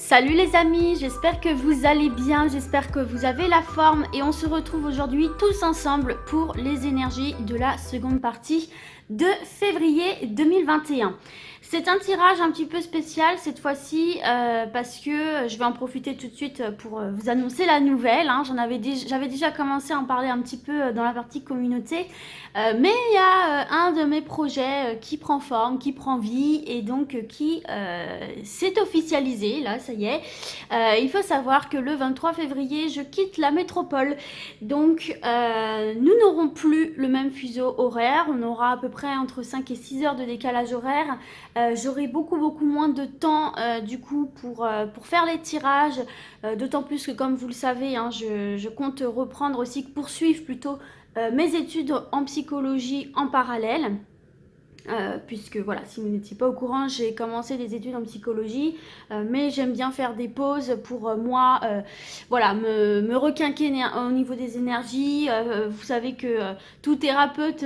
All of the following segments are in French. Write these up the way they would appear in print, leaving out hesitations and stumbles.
Salut les amis, j'espère que vous allez bien, j'espère que vous avez la forme et on se retrouve aujourd'hui tous ensemble pour les énergies de la seconde partie de février 2021. C'est un tirage un petit peu spécial cette fois-ci parce que je vais en profiter tout de suite pour vous annoncer la nouvelle. J'avais déjà commencé à en parler un petit peu dans la partie communauté, mais il y a un de mes projets qui prend forme, qui prend vie et donc qui s'est officialisé. Là, ça y est. Il faut savoir que le 23 février, je quitte la métropole. Donc, nous n'aurons plus le même fuseau horaire. On aura à peu près entre 5 et 6 heures de décalage horaire. J'aurai beaucoup moins de temps du coup pour faire les tirages, d'autant plus que comme vous le savez, hein, je compte reprendre aussi, poursuivre plutôt mes études en psychologie en parallèle. Puisque voilà, si vous n'étiez pas au courant, j'ai commencé des études en psychologie, mais j'aime bien faire des pauses pour moi, voilà, me requinquer au niveau des énergies. Vous savez que tout thérapeute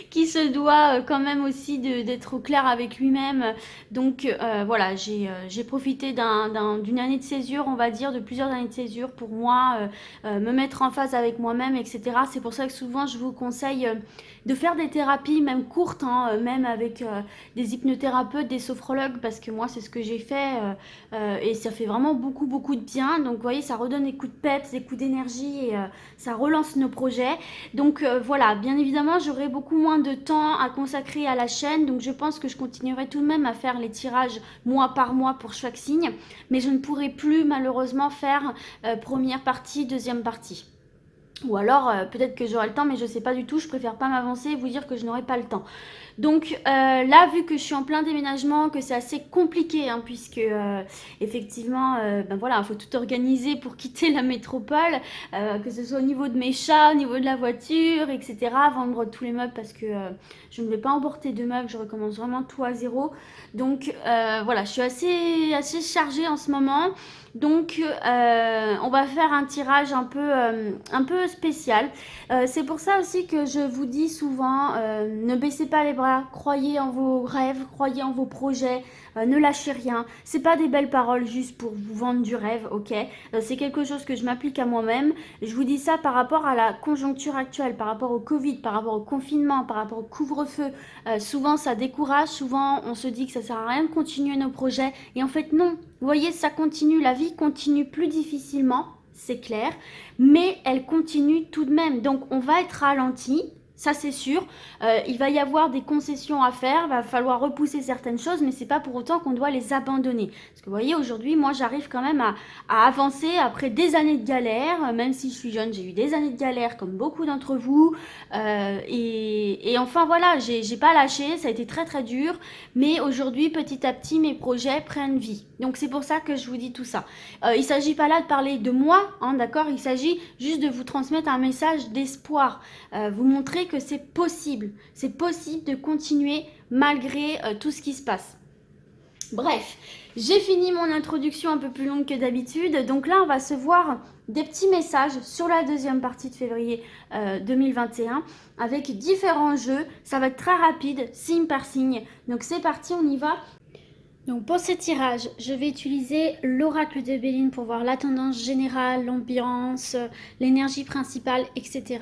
qui se doit quand même aussi d'être au clair avec lui-même. Donc voilà, j'ai profité d'une année de césure, on va dire, de plusieurs années de césure pour moi, me mettre en phase avec moi-même, etc. C'est pour ça que souvent je vous conseille de faire des thérapies, même courtes, hein, même avec des hypnothérapeutes, des sophrologues, parce que moi c'est ce que j'ai fait et ça fait vraiment beaucoup de bien. Donc vous voyez, ça redonne des coups de peps, des coups d'énergie et ça relance nos projets. Donc voilà, bien évidemment j'aurai beaucoup moins de temps à consacrer à la chaîne, donc je pense que je continuerai tout de même à faire les tirages mois par mois pour chaque signe, mais je ne pourrai plus malheureusement faire première partie, deuxième partie. Ou alors peut-être que j'aurai le temps, mais je sais pas du tout, je préfère pas m'avancer et vous dire que je n'aurai pas le temps. Donc là, vu que je suis en plein déménagement, que c'est assez compliqué, hein, puisque effectivement, ben voilà, il faut tout organiser pour quitter la métropole, que ce soit au niveau de mes chats, au niveau de la voiture, etc. Vendre tous les meubles parce que je ne vais pas emporter de meubles, je recommence vraiment tout à zéro. Donc voilà, je suis assez chargée en ce moment. Donc on va faire un tirage un peu spécial. C'est pour ça aussi que je vous dis souvent, ne baissez pas les bras, croyez en vos rêves, croyez en vos projets, ne lâchez rien. C'est pas des belles paroles juste pour vous vendre du rêve, ok? C'est quelque chose que je m'applique à moi-même. Je vous dis ça par rapport à la conjoncture actuelle, par rapport au Covid, par rapport au confinement, par rapport au couvre-feu. Souvent ça décourage, souvent on se dit que ça sert à rien de continuer nos projets et en fait non. Vous voyez, ça continue, la vie continue plus difficilement, c'est clair, mais elle continue tout de même. Donc on va être ralenti, ça c'est sûr. Il va y avoir des concessions à faire, il va falloir repousser certaines choses, mais c'est pas pour autant qu'on doit les abandonner. Parce que vous voyez, aujourd'hui, moi j'arrive quand même à avancer après des années de galère, même si je suis jeune, j'ai eu des années de galère comme beaucoup d'entre vous. Et enfin voilà, j'ai pas lâché, ça a été très dur, mais aujourd'hui, petit à petit, mes projets prennent vie. Donc c'est pour ça que je vous dis tout ça. Il ne s'agit pas là de parler de moi, hein, d'accord? Il s'agit juste de vous transmettre un message d'espoir, vous montrer que c'est possible de continuer malgré tout ce qui se passe. Bref, j'ai fini mon introduction un peu plus longue que d'habitude, donc là on va se voir des petits messages sur la deuxième partie de février 2021 avec différents jeux. Ça va être très rapide, signe par signe, donc c'est parti, on y va. Donc pour ce tirage, je vais utiliser l'oracle de Béline pour voir la tendance générale, l'ambiance, l'énergie principale, etc.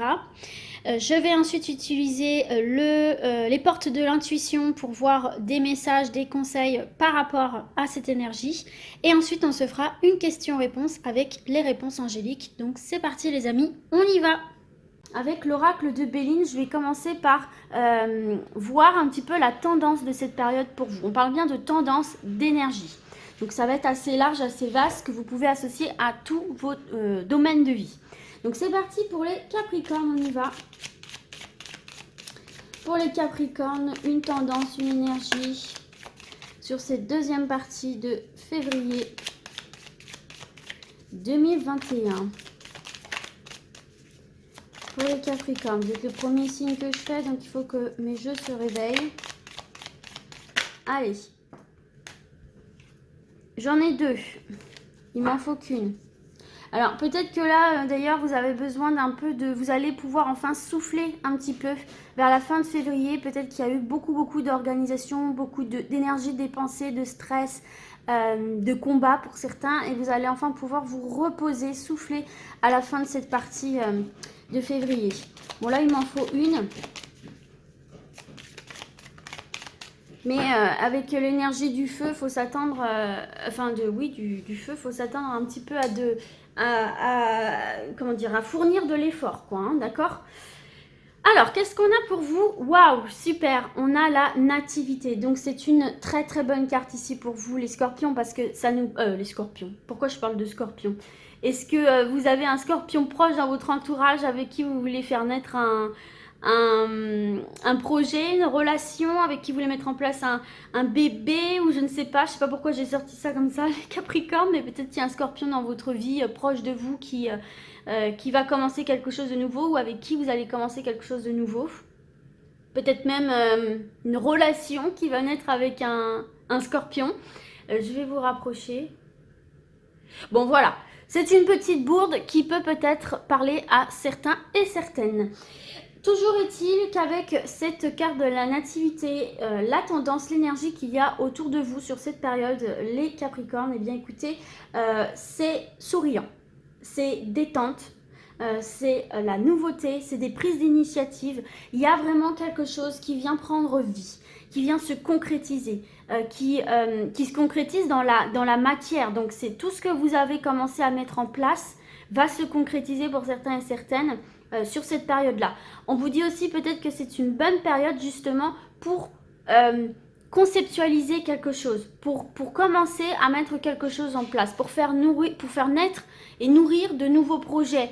Je vais ensuite utiliser les portes de l'intuition pour voir des messages, des conseils par rapport à cette énergie. Et ensuite, on se fera une question-réponse avec les réponses angéliques. Donc c'est parti les amis, on y va! Avec l'oracle de Béline, je vais commencer par voir un petit peu la tendance de cette période pour vous. On parle bien de tendance d'énergie. Donc ça va être assez large, assez vaste, que vous pouvez associer à tous vos domaines de vie. Donc c'est parti pour les Capricornes, on y va. Pour les Capricornes, une tendance, une énergie sur cette deuxième partie de février 2021. Pour les Capricornes, vous êtes le premier signe que je fais, donc il faut que mes jeux se réveillent. Allez. J'en ai deux. Il m'en faut qu'une. Alors peut-être que là, d'ailleurs, vous avez besoin d'un peu de... Vous allez pouvoir enfin souffler un petit peu vers la fin de février. Peut-être qu'il y a eu beaucoup d'organisation, beaucoup d'énergie dépensée, de stress, de combat pour certains, et vous allez enfin pouvoir vous reposer, souffler à la fin de cette partie de février. Bon, là il m'en faut une, mais avec l'énergie du feu, faut s'attendre, du feu, faut s'attendre un petit peu à fournir de l'effort, quoi, hein, d'accord? Alors, qu'est-ce qu'on a pour vous? Waouh, super, on a la nativité. Donc, c'est une très très bonne carte ici pour vous, les scorpions, parce que ça nous... les scorpions, pourquoi je parle de scorpions? Est-ce que vous avez un scorpion proche dans votre entourage avec qui vous voulez faire naître un projet, une relation, avec qui vous voulez mettre en place un bébé, ou je ne sais pas pourquoi j'ai sorti ça comme ça, les Capricornes, mais peut-être qu'il y a un scorpion dans votre vie proche de vous qui va commencer quelque chose de nouveau, ou avec qui vous allez commencer quelque chose de nouveau. Peut-être même une relation qui va naître avec un scorpion. Je vais vous rapprocher. Bon, voilà. C'est une petite bourde qui peut peut-être parler à certains et certaines. Toujours est-il qu'avec cette carte de la nativité, la tendance, l'énergie qu'il y a autour de vous sur cette période, les Capricornes, eh bien écoutez, c'est souriant, c'est détente, c'est la nouveauté, c'est des prises d'initiative. Il y a vraiment quelque chose qui vient prendre vie, qui vient se concrétiser, qui se concrétise dans la matière. Donc c'est tout ce que vous avez commencé à mettre en place va se concrétiser pour certains et certaines sur cette période-là. On vous dit aussi peut-être que c'est une bonne période justement pour conceptualiser quelque chose, pour commencer à mettre quelque chose en place, pour faire naître et nourrir de nouveaux projets,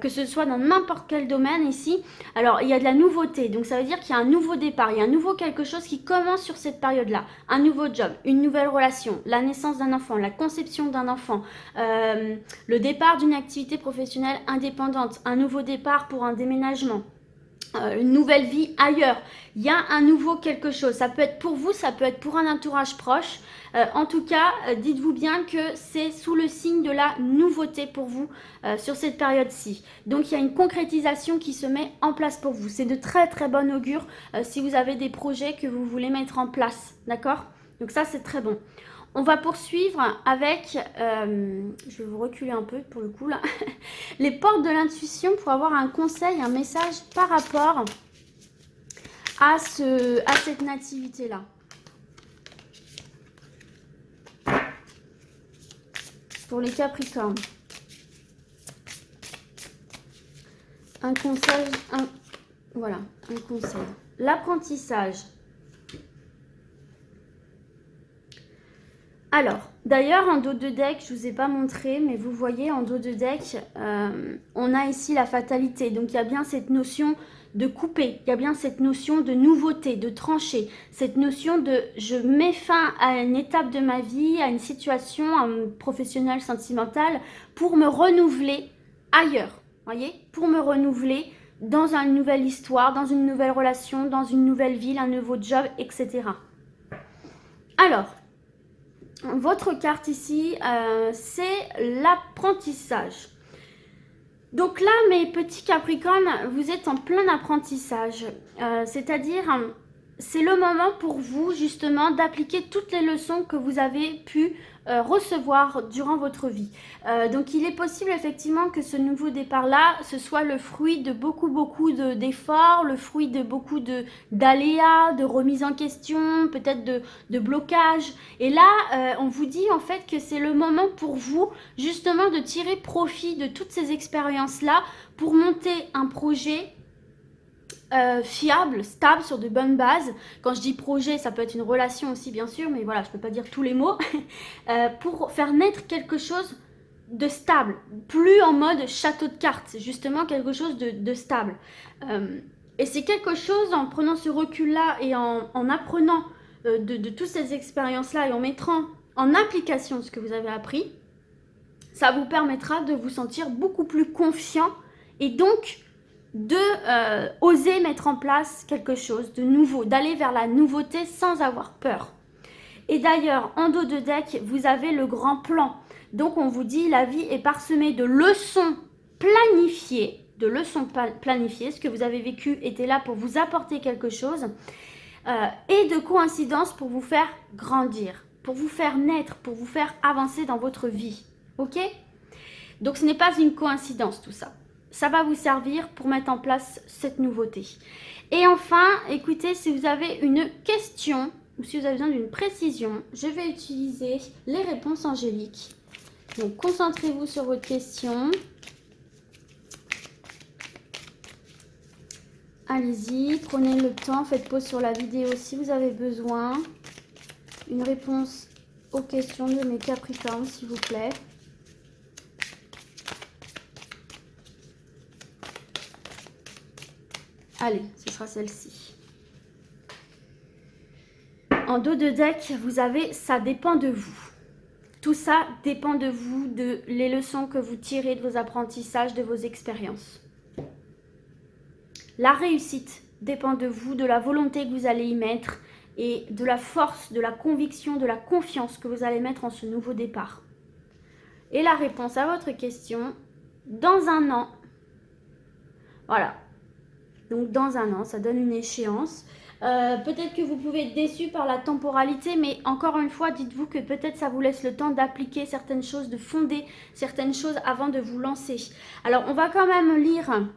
que ce soit dans n'importe quel domaine ici. Alors il y a de la nouveauté, donc ça veut dire qu'il y a un nouveau départ, il y a un nouveau quelque chose qui commence sur cette période-là, un nouveau job, une nouvelle relation, la naissance d'un enfant, la conception d'un enfant, le départ d'une activité professionnelle indépendante, un nouveau départ pour un déménagement, une nouvelle vie ailleurs. Il y a un nouveau quelque chose. Ça peut être pour vous, ça peut être pour un entourage proche. En tout cas, dites-vous bien que c'est sous le signe de la nouveauté pour vous sur cette période-ci. Donc, il y a une concrétisation qui se met en place pour vous. C'est de très très bon augure si vous avez des projets que vous voulez mettre en place. D'accord? Donc ça, c'est très bon. On va poursuivre avec, je vais vous reculer un peu pour le coup là, les portes de l'intuition pour avoir un conseil, un message par rapport à cette nativité-là. Pour les Capricornes. Un conseil, voilà, un conseil. L'apprentissage. Alors, d'ailleurs, en dos de deck, je ne vous ai pas montré, mais vous voyez, en dos de deck, on a ici la fatalité. Donc, il y a bien cette notion de couper, il y a bien cette notion de nouveauté, de trancher, cette notion de je mets fin à une étape de ma vie, à une situation professionnelle, sentimentale, pour me renouveler ailleurs, voyez, pour me renouveler dans une nouvelle histoire, dans une nouvelle relation, dans une nouvelle ville, un nouveau job, etc. Alors, votre carte ici, c'est l'apprentissage. Donc là, mes petits Capricornes, vous êtes en plein apprentissage. C'est-à-dire, c'est le moment pour vous, justement, d'appliquer toutes les leçons que vous avez pu recevoir durant votre vie. Donc, il est possible, effectivement, que ce nouveau départ-là, ce soit le fruit de beaucoup d'efforts, le fruit de beaucoup d'aléas, de remise en question, peut-être de blocage. Et là, on vous dit, en fait, que c'est le moment pour vous, justement, de tirer profit de toutes ces expériences-là pour monter un projet fiable, stable, sur de bonnes bases. Quand je dis projet, ça peut être une relation aussi, bien sûr, mais voilà, je ne peux pas dire tous les mots. Pour faire naître quelque chose de stable, plus en mode château de cartes, c'est justement quelque chose de stable. Et c'est quelque chose, en prenant ce recul-là et en apprenant de toutes ces expériences-là et en mettant en application ce que vous avez appris, ça vous permettra de vous sentir beaucoup plus confiant et donc de oser mettre en place quelque chose de nouveau, d'aller vers la nouveauté sans avoir peur. Et d'ailleurs, en dos de deck, vous avez le grand plan. Donc on vous dit, la vie est parsemée de leçons planifiées, ce que vous avez vécu était là pour vous apporter quelque chose, et de coïncidences pour vous faire grandir. pour vous faire naître, pour vous faire avancer dans votre vie. Ok? Donc ce n'est pas une coïncidence tout ça. Ça va vous servir pour mettre en place cette nouveauté. Et enfin, écoutez, si vous avez une question ou si vous avez besoin d'une précision, je vais utiliser les réponses angéliques. Donc concentrez-vous sur votre question. Allez-y, prenez le temps, faites pause sur la vidéo si vous avez besoin. Une réponse aux questions de mes Capricornes, s'il vous plaît. Allez, ce sera celle-ci. En dos de deck, vous avez « ça dépend de vous ». Tout ça dépend de vous, de les leçons que vous tirez de vos apprentissages, de vos expériences. La réussite dépend de vous, de la volonté que vous allez y mettre et de la force, de la conviction, de la confiance que vous allez mettre en ce nouveau départ. Et la réponse à votre question, dans un an, voilà. Donc dans un an, ça donne une échéance. Peut-être que vous pouvez être déçu par la temporalité, mais encore une fois, dites-vous que peut-être ça vous laisse le temps d'appliquer certaines choses, de fonder certaines choses avant de vous lancer. Alors, on va quand même lire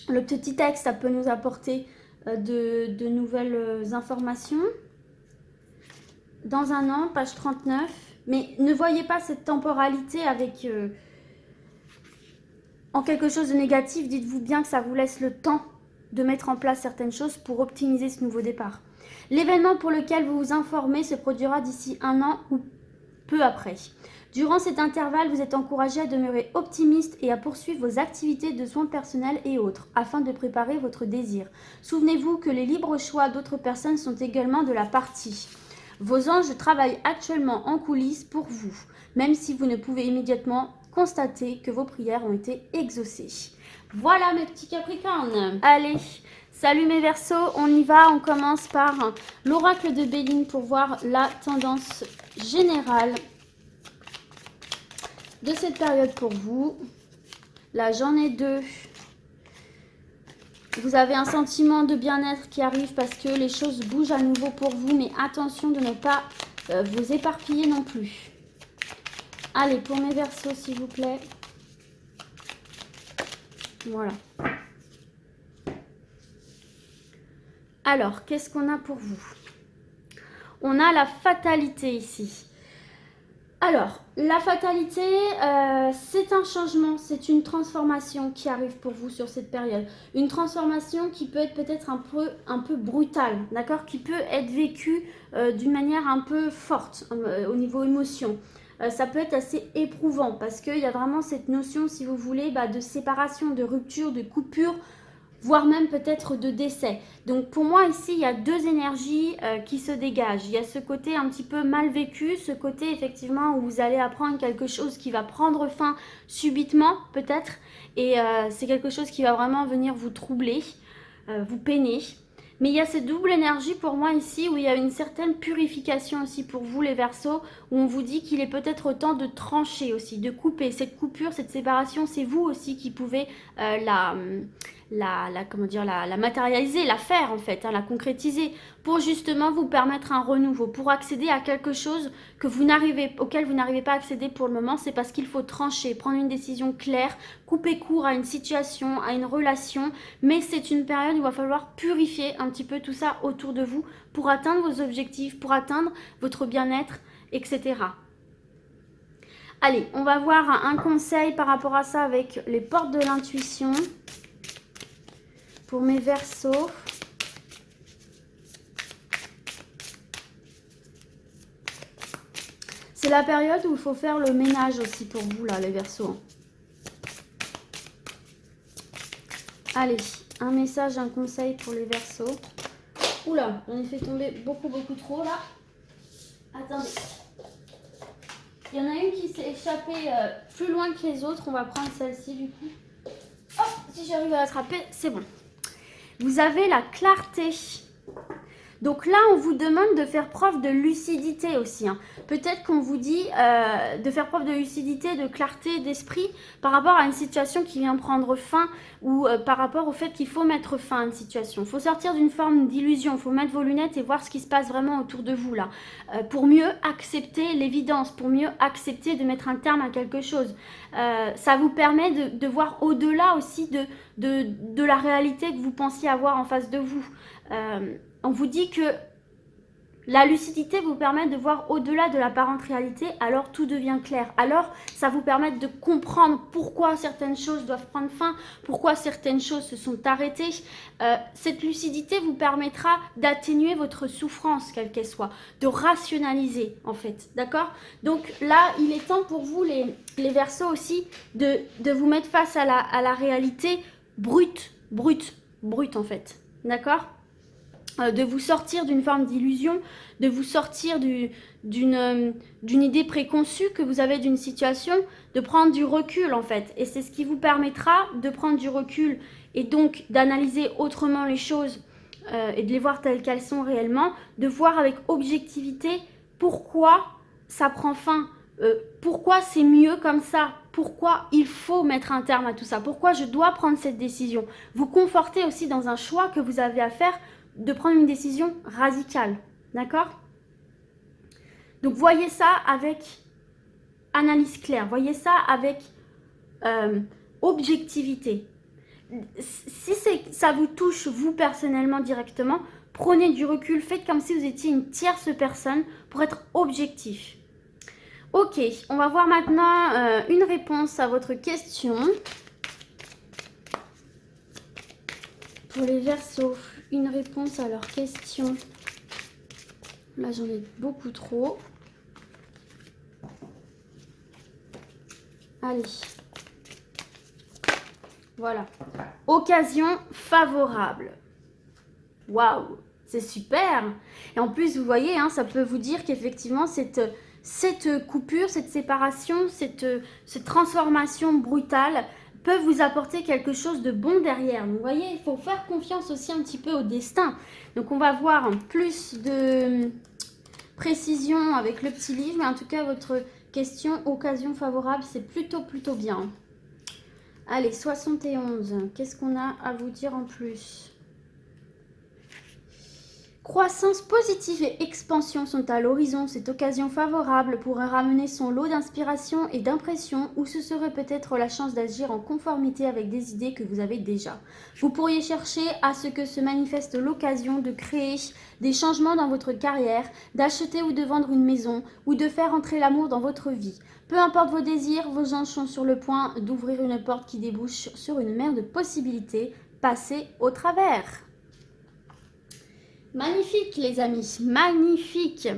le petit texte, ça peut nous apporter de nouvelles informations. Dans un an, page 39, mais ne voyez pas cette temporalité avec en quelque chose de négatif. Dites-vous bien que ça vous laisse le temps de mettre en place certaines choses pour optimiser ce nouveau départ. L'événement pour lequel vous vous informez se produira d'ici un an ou peu après. Durant cet intervalle, vous êtes encouragé à demeurer optimiste et à poursuivre vos activités de soins personnels et autres, afin de préparer votre désir. Souvenez-vous que les libres choix d'autres personnes sont également de la partie. Vos anges travaillent actuellement en coulisses pour vous, même si vous ne pouvez immédiatement constater que vos prières ont été exaucées. Voilà mes petits Capricornes. Allez, salut mes Verseaux, on y va, on commence par l'oracle de Béline pour voir la tendance générale de cette période pour vous. Là, j'en ai deux. Vous avez un sentiment de bien-être qui arrive parce que les choses bougent à nouveau pour vous, mais attention de ne pas vous éparpiller non plus. Allez, pour mes Verseaux, s'il vous plaît. Voilà. Alors, qu'est-ce qu'on a pour vous? On a la fatalité ici. Alors, la fatalité, c'est un changement, c'est une transformation qui arrive pour vous sur cette période. Une transformation qui peut être peut-être un peu brutale, d'accord? Qui peut être vécue d'une manière un peu forte au niveau émotion. Ça peut être assez éprouvant parce qu'il y a vraiment cette notion, si vous voulez, de séparation, de rupture, de coupure, voire même peut-être de décès. Donc pour moi ici, il y a deux énergies qui se dégagent. Il y a ce côté un petit peu mal vécu, ce côté effectivement où vous allez apprendre quelque chose qui va prendre fin subitement peut-être. Et c'est quelque chose qui va vraiment venir vous troubler, vous peiner. Mais il y a cette double énergie pour moi ici où il y a une certaine purification aussi pour vous les Verseaux, où on vous dit qu'il est peut-être temps de trancher aussi, de couper. Cette coupure, cette séparation, c'est vous aussi qui pouvez la matérialiser, la faire en fait, la concrétiser pour justement vous permettre un renouveau, pour accéder à quelque chose auquel vous n'arrivez pas à accéder pour le moment. C'est parce qu'il faut trancher, prendre une décision claire, couper court à une situation, à une relation, mais c'est une période où il va falloir purifier un petit peu tout ça autour de vous pour atteindre vos objectifs, pour atteindre votre bien-être, etc. Allez, on va voir un conseil par rapport à ça avec les portes de l'intuition. Pour mes Verseaux, c'est la période où il faut faire le ménage aussi pour vous, là, les Verseaux. Allez, un message, un conseil pour les Verseaux. Oula, j'en ai fait tomber beaucoup trop, là. Attendez. Il y en a une qui s'est échappée plus loin que les autres. On va prendre celle-ci, du coup. Hop, si j'arrive à l'attraper, c'est bon. Vous avez la clarté. Donc là, on vous demande de faire preuve de lucidité aussi, hein. Peut-être qu'on vous dit de faire preuve de lucidité, de clarté d'esprit par rapport à une situation qui vient prendre fin ou par rapport au fait qu'il faut mettre fin à une situation. Il faut sortir d'une forme d'illusion, il faut mettre vos lunettes et voir ce qui se passe vraiment autour de vous là, pour mieux accepter l'évidence, pour mieux accepter de mettre un terme à quelque chose. Ça vous permet de voir au-delà aussi de la réalité que vous pensiez avoir en face de vous. On vous dit que la lucidité vous permet de voir au-delà de l'apparente réalité, alors tout devient clair. Alors, ça vous permet de comprendre pourquoi certaines choses doivent prendre fin, pourquoi certaines choses se sont arrêtées. Cette lucidité vous permettra d'atténuer votre souffrance, quelle qu'elle soit, de rationaliser en fait, d'accord? Donc là, il est temps pour vous, les Verseaux aussi, de vous mettre face à la réalité brute en fait, d'accord? De vous sortir d'une forme d'illusion, de vous sortir d'une idée préconçue que vous avez d'une situation, de prendre du recul en fait. Et c'est ce qui vous permettra de prendre du recul et donc d'analyser autrement les choses et de les voir telles qu'elles sont réellement, de voir avec objectivité pourquoi ça prend fin, pourquoi c'est mieux comme ça, pourquoi il faut mettre un terme à tout ça, pourquoi je dois prendre cette décision. Vous confortez aussi dans un choix que vous avez à faire, de prendre une décision radicale, d'accord? Donc voyez ça avec analyse claire, voyez ça avec objectivité. Si ça vous touche vous personnellement directement, prenez du recul, faites comme si vous étiez une tierce personne pour être objectif. Ok, on va voir maintenant une réponse à votre question. Pour les Verseaux, une réponse à leurs questions. Là, j'en ai beaucoup trop. Allez. Voilà. Occasion favorable. Waouh, c'est super. Et en plus, vous voyez, hein, ça peut vous dire qu'effectivement, cette coupure, cette séparation, cette transformation brutale peuvent vous apporter quelque chose de bon derrière. Donc, vous voyez, il faut faire confiance aussi un petit peu au destin. Donc, on va voir plus de précision avec le petit livre. Mais en tout cas, votre question, occasion favorable, c'est plutôt bien. Allez, 71. Qu'est-ce qu'on a à vous dire en plus ? Croissance positive et expansion sont à l'horizon. Cette occasion favorable pourrait ramener son lot d'inspiration et d'impression ou ce serait peut-être la chance d'agir en conformité avec des idées que vous avez déjà. Vous pourriez chercher à ce que se manifeste l'occasion de créer des changements dans votre carrière, d'acheter ou de vendre une maison ou de faire entrer l'amour dans votre vie. Peu importe vos désirs, vos anges sont sur le point d'ouvrir une porte qui débouche sur une mer de possibilités. Passez au travers. Magnifique les amis, magnifique.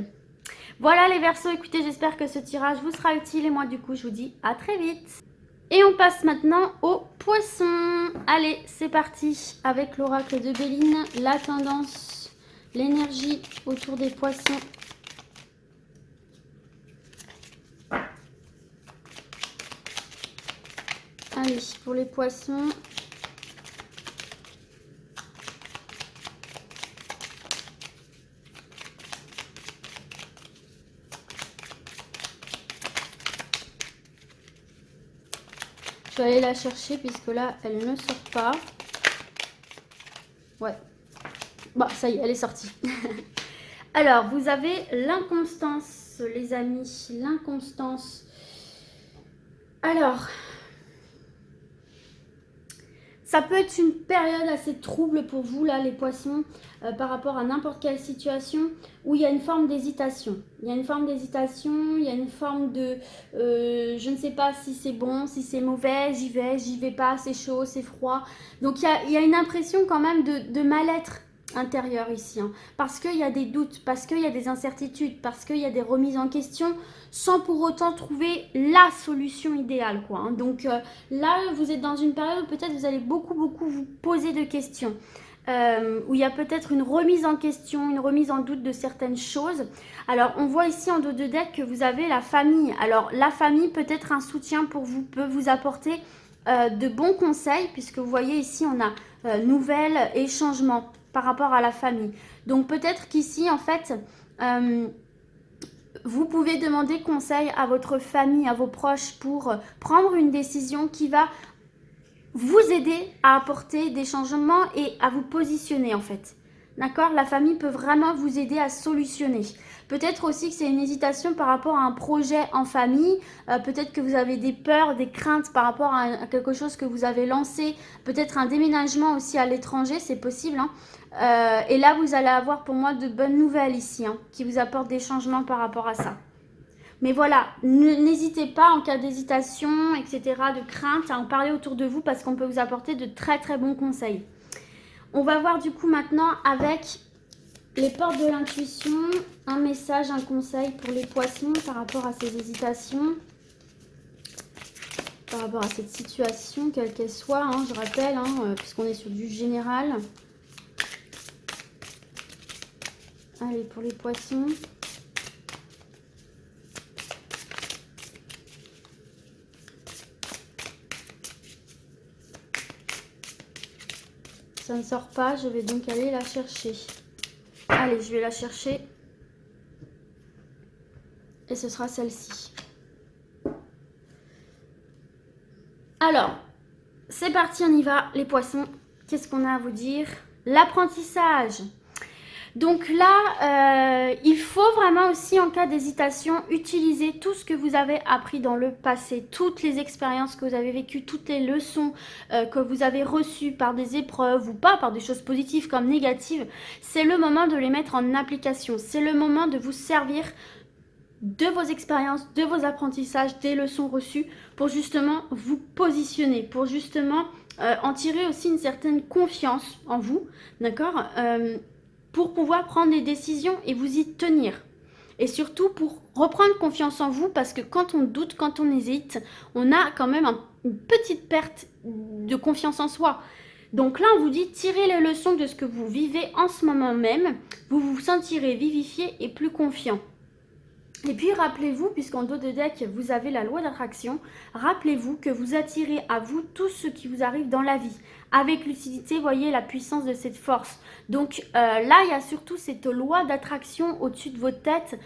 Voilà les Verseaux, écoutez, j'espère que ce tirage vous sera utile et moi du coup je vous dis à très vite. Et on passe maintenant aux Poissons. Allez, c'est parti avec l'oracle de Béline, la tendance, l'énergie autour des Poissons. Allez, pour les Poissons. Je vais aller la chercher puisque là, elle ne sort pas. Ouais. Bon, ça y est, elle est sortie. Alors, vous avez l'inconstance, les amis. L'inconstance. Alors, ça peut être une période assez trouble pour vous, là, les Poissons, par rapport à n'importe quelle situation où il y a une forme d'hésitation. Il y a une forme d'hésitation, il y a une forme de... je ne sais pas si c'est bon, si c'est mauvais, j'y vais pas, c'est chaud, c'est froid. Donc, il y a une impression quand même de mal-être intérieur ici, hein, parce qu'il y a des doutes, parce qu'il y a des incertitudes, parce qu'il y a des remises en question, sans pour autant trouver la solution idéale, quoi, hein. Donc là, vous êtes dans une période où peut-être vous allez beaucoup vous poser de questions, où il y a peut-être une remise en question, une remise en doute de certaines choses. Alors, on voit ici en dos de deck que vous avez la famille. Alors, la famille peut être un soutien pour vous, peut vous apporter de bons conseils, puisque vous voyez ici, on a nouvelles et changements. par rapport à la famille. Donc peut-être qu'ici, en fait, vous pouvez demander conseil à votre famille, à vos proches pour prendre une décision qui va vous aider à apporter des changements et à vous positionner en fait. D'accord? La famille peut vraiment vous aider à solutionner. Peut-être aussi que c'est une hésitation par rapport à un projet en famille. Peut-être que vous avez des peurs, des craintes par rapport à quelque chose que vous avez lancé. Peut-être un déménagement aussi à l'étranger, c'est possible. Hein. Et là, vous allez avoir pour moi de bonnes nouvelles ici, hein, qui vous apportent des changements par rapport à ça. Mais voilà, n'hésitez pas en cas d'hésitation, etc., de crainte, à en parler autour de vous parce qu'on peut vous apporter de très très bons conseils. On va voir du coup maintenant avec les portes de l'intuition, un message, un conseil pour les poissons par rapport à ces hésitations, par rapport à cette situation, quelle qu'elle soit, hein, je rappelle, hein, puisqu'on est sur du général. Allez, pour les poissons. Ça ne sort pas, je vais donc aller la chercher. Allez, je vais la chercher. Et ce sera celle-ci. Alors, c'est parti, on y va, les poissons. Qu'est-ce qu'on a à vous dire? L'apprentissage. Donc là, il faut vraiment aussi, en cas d'hésitation, utiliser tout ce que vous avez appris dans le passé, toutes les expériences que vous avez vécues, toutes les leçons que vous avez reçues par des épreuves ou pas, par des choses positives comme négatives. C'est le moment de les mettre en application. C'est le moment de vous servir de vos expériences, de vos apprentissages, des leçons reçues pour justement vous positionner, pour justement en tirer aussi une certaine confiance en vous, d'accord, pour pouvoir prendre des décisions et vous y tenir. Et surtout pour reprendre confiance en vous parce que quand on doute, quand on hésite, on a quand même une petite perte de confiance en soi. Donc là, on vous dit, tirez les leçons de ce que vous vivez en ce moment même, vous vous sentirez vivifié et plus confiant. Et puis rappelez-vous, puisqu'en dos de deck vous avez la loi d'attraction, rappelez-vous que vous attirez à vous tout ce qui vous arrive dans la vie. Avec lucidité, voyez la puissance de cette force. Donc là, il y a surtout cette loi d'attraction au-dessus de votre tête.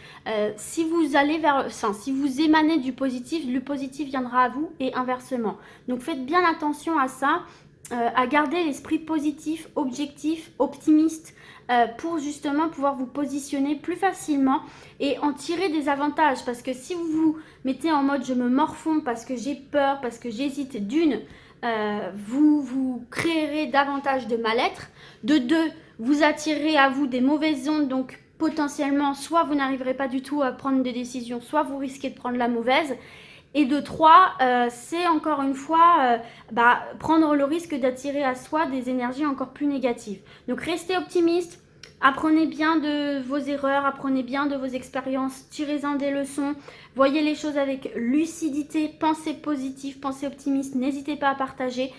Si vous allez vers, si vous émanez du positif, le positif viendra à vous et inversement. Donc faites bien attention à ça, à garder l'esprit positif, objectif, optimiste, pour justement pouvoir vous positionner plus facilement et en tirer des avantages. Parce que si vous vous mettez en mode je me morfonds parce que j'ai peur, parce que j'hésite, vous créerez davantage de mal-être. De deux, vous attirez à vous des mauvaises ondes, donc potentiellement soit vous n'arriverez pas du tout à prendre des décisions, soit vous risquez de prendre la mauvaise. Et de trois, c'est encore une fois prendre le risque d'attirer à soi des énergies encore plus négatives. Donc restez optimiste, apprenez bien de vos erreurs, apprenez bien de vos expériences, tirez-en des leçons, voyez les choses avec lucidité, pensez positif, pensez optimiste, n'hésitez pas à partager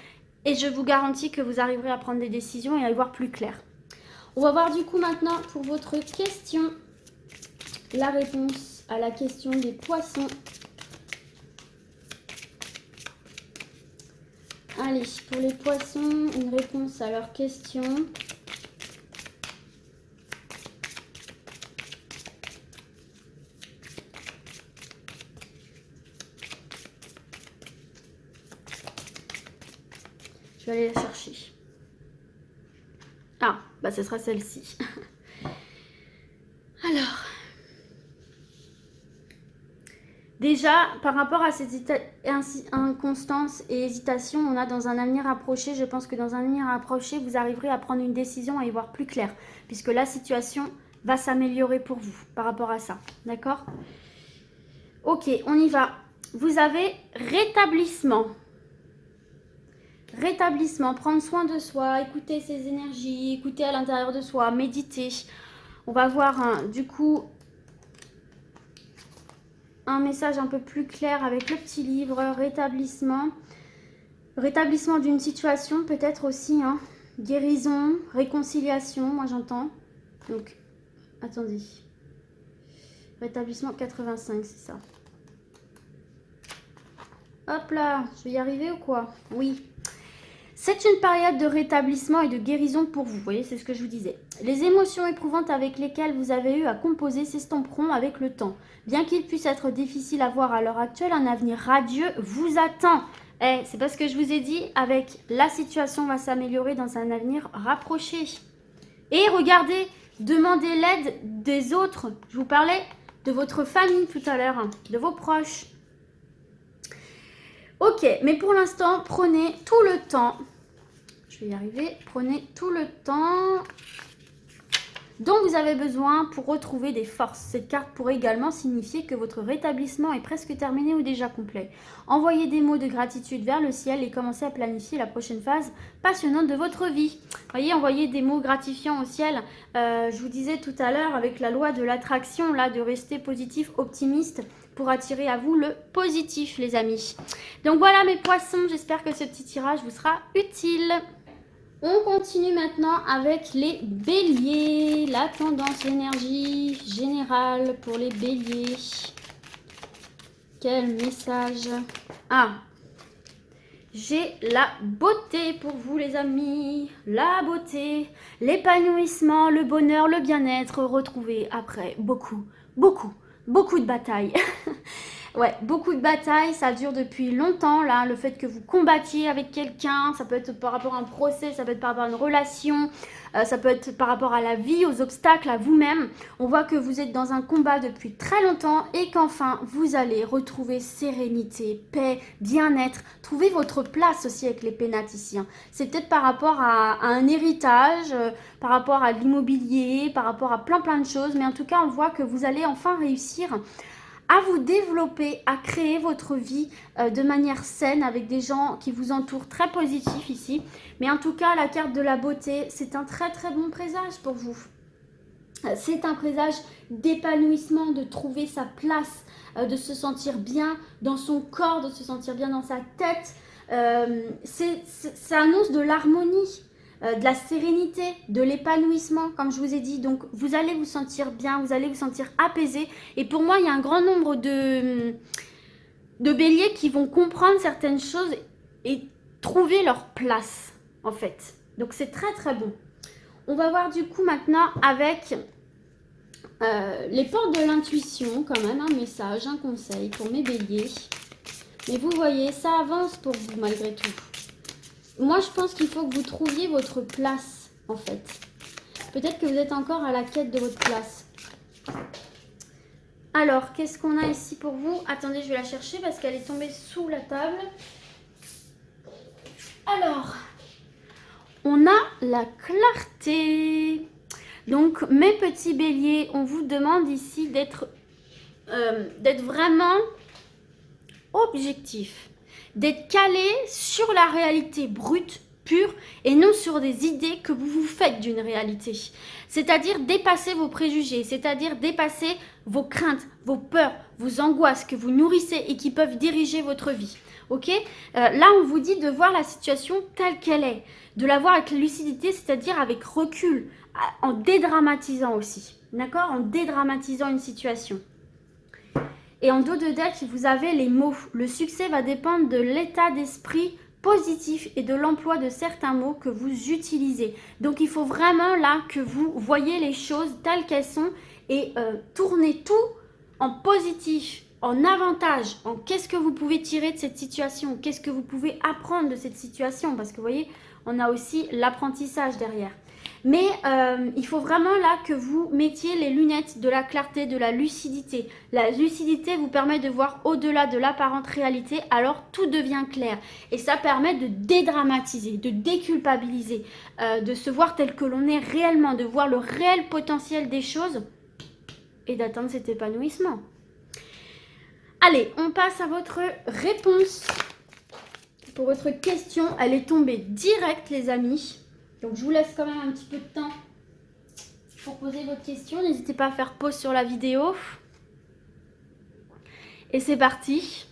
et je vous garantis que vous arriverez à prendre des décisions et à y voir plus clair. On va voir du coup maintenant pour votre question, la réponse à la question des poissons. Allez, pour les poissons, une réponse à leurs questions. Je vais aller la chercher. Ah, bah ce sera celle-ci. Alors, déjà, par rapport à cette inconstance et hésitation, on a dans un avenir approché, je pense que dans un avenir approché, vous arriverez à prendre une décision et y voir plus clair, puisque la situation va s'améliorer pour vous par rapport à ça, d'accord? Ok, on y va. Vous avez rétablissement. Rétablissement, prendre soin de soi, écouter ses énergies, écouter à l'intérieur de soi, méditer. On va voir du coup un message un peu plus clair avec le petit livre, rétablissement. Rétablissement d'une situation peut-être aussi, hein. Guérison, réconciliation, moi j'entends. Donc, attendez. Rétablissement 85, c'est ça. Hop là, je vais y arriver ou quoi? Oui. C'est une période de rétablissement et de guérison pour vous. Vous voyez, c'est ce que je vous disais. Les émotions éprouvantes avec lesquelles vous avez eu à composer s'estomperont avec le temps. Bien qu'il puisse être difficile à voir à l'heure actuelle, un avenir radieux vous attend. C'est parce que je vous ai dit, avec la situation va s'améliorer dans un avenir rapproché. Et regardez, demandez l'aide des autres. Je vous parlais de votre famille tout à l'heure, de vos proches. Ok, mais pour l'instant, prenez tout le temps. Je vais y arriver. Prenez tout le temps dont vous avez besoin pour retrouver des forces. Cette carte pourrait également signifier que votre rétablissement est presque terminé ou déjà complet. Envoyez des mots de gratitude vers le ciel et commencez à planifier la prochaine phase passionnante de votre vie. Voyez, envoyez des mots gratifiants au ciel. Je vous disais tout à l'heure avec la loi de l'attraction, là, de rester positif, optimiste, pour attirer à vous le positif, les amis. Donc voilà mes poissons, j'espère que ce petit tirage vous sera utile. On continue maintenant avec les béliers. La tendance énergie générale pour les béliers. Quel message? J'ai la beauté pour vous les amis. La beauté, l'épanouissement, le bonheur, le bien-être retrouvé après beaucoup de batailles. Ouais, beaucoup de batailles, ça dure depuis longtemps, là, le fait que vous combattiez avec quelqu'un, ça peut être par rapport à un procès, ça peut être par rapport à une relation, ça peut être par rapport à la vie, aux obstacles, à vous-même. On voit que vous êtes dans un combat depuis très longtemps et qu'enfin, vous allez retrouver sérénité, paix, bien-être, trouver votre place aussi avec les pénaticiens. C'est peut-être par rapport à un héritage, par rapport à l'immobilier, par rapport à plein de choses, mais en tout cas, on voit que vous allez enfin réussir à vous développer, à créer votre vie de manière saine avec des gens qui vous entourent, très positifs ici. Mais en tout cas, la carte de la beauté, c'est un très bon présage pour vous. C'est un présage d'épanouissement, de trouver sa place, de se sentir bien dans son corps, de se sentir bien dans sa tête. Ça annonce de l'harmonie. De la sérénité, de l'épanouissement, comme je vous ai dit. Donc, vous allez vous sentir bien, vous allez vous sentir apaisé. Et pour moi, il y a un grand nombre de béliers qui vont comprendre certaines choses et trouver leur place, en fait. Donc, c'est très bon. On va voir du coup maintenant avec les portes de l'intuition, quand même, un message, un conseil pour mes béliers. Mais vous voyez, ça avance pour vous malgré tout. Moi, je pense qu'il faut que vous trouviez votre place, en fait. Peut-être que vous êtes encore à la quête de votre place. Alors, qu'est-ce qu'on a ici pour vous? Attendez, je vais la chercher parce qu'elle est tombée sous la table. Alors, on a la clarté. Donc, mes petits béliers, on vous demande ici d'être vraiment objectif. D'être calé sur la réalité brute, pure, et non sur des idées que vous vous faites d'une réalité. C'est-à-dire dépasser vos préjugés, c'est-à-dire dépasser vos craintes, vos peurs, vos angoisses que vous nourrissez et qui peuvent diriger votre vie. Ok, là, on vous dit de voir la situation telle qu'elle est, de la voir avec lucidité, c'est-à-dire avec recul, en dédramatisant aussi. D'accord? En dédramatisant une situation. Et en dos de deck, vous avez les mots. Le succès va dépendre de l'état d'esprit positif et de l'emploi de certains mots que vous utilisez. Donc, il faut vraiment là que vous voyez les choses telles qu'elles sont et tournez tout en positif, en avantage, en qu'est-ce que vous pouvez tirer de cette situation, qu'est-ce que vous pouvez apprendre de cette situation. Parce que vous voyez, on a aussi l'apprentissage derrière. Mais il faut vraiment là que vous mettiez les lunettes de la clarté, de la lucidité. La lucidité vous permet de voir au-delà de l'apparente réalité, alors tout devient clair. Et ça permet de dédramatiser, de déculpabiliser, de se voir tel que l'on est réellement, de voir le réel potentiel des choses et d'atteindre cet épanouissement. Allez, on passe à votre réponse. Pour votre question, elle est tombée directe, les amis. Donc, je vous laisse quand même un petit peu de temps pour poser votre question. N'hésitez pas à faire pause sur la vidéo. Et c'est parti.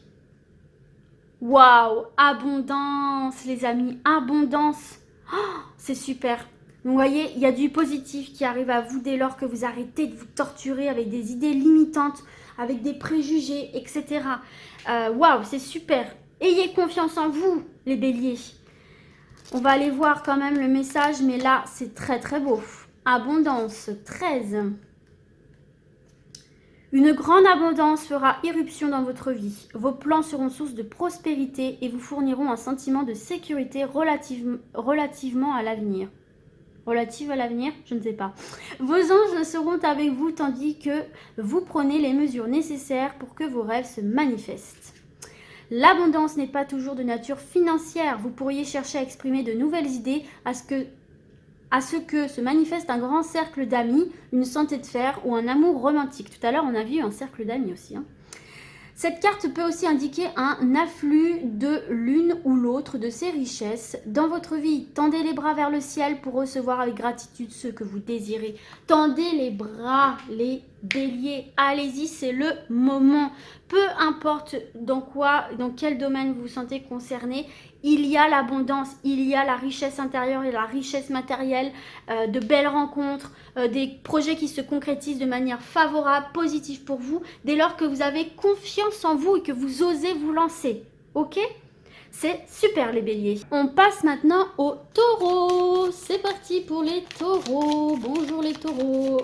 Waouh! Abondance, les amis. Abondance. Oh, c'est super. Donc, vous voyez, il y a du positif qui arrive à vous dès lors que vous arrêtez de vous torturer avec des idées limitantes, avec des préjugés, etc. Waouh, c'est super. Ayez confiance en vous, les béliers. On va aller voir quand même le message, mais là, c'est très très beau. Abondance, 13. Une grande abondance fera irruption dans votre vie. Vos plans seront source de prospérité et vous fourniront un sentiment de sécurité relativement à l'avenir. Relative à l'avenir, je ne sais pas. Vos anges seront avec vous tandis que vous prenez les mesures nécessaires pour que vos rêves se manifestent. L'abondance n'est pas toujours de nature financière. Vous pourriez chercher à exprimer de nouvelles idées à ce que se manifeste un grand cercle d'amis, une santé de fer ou un amour romantique. Tout à l'heure, on a vu un cercle d'amis aussi. Cette carte peut aussi indiquer un afflux de l'une ou l'autre de ces richesses dans votre vie. Tendez les bras vers le ciel pour recevoir avec gratitude ce que vous désirez. Tendez les bras, les béliers. Allez-y, c'est le moment. Peu importe dans quel domaine vous vous sentez concerné, il y a l'abondance, il y a la richesse intérieure et la richesse matérielle, de belles rencontres, des projets qui se concrétisent de manière favorable, positive pour vous, dès lors que vous avez confiance en vous et que vous osez vous lancer. Ok ? C'est super les béliers. On passe maintenant aux taureaux. C'est parti pour les taureaux. Bonjour les taureaux.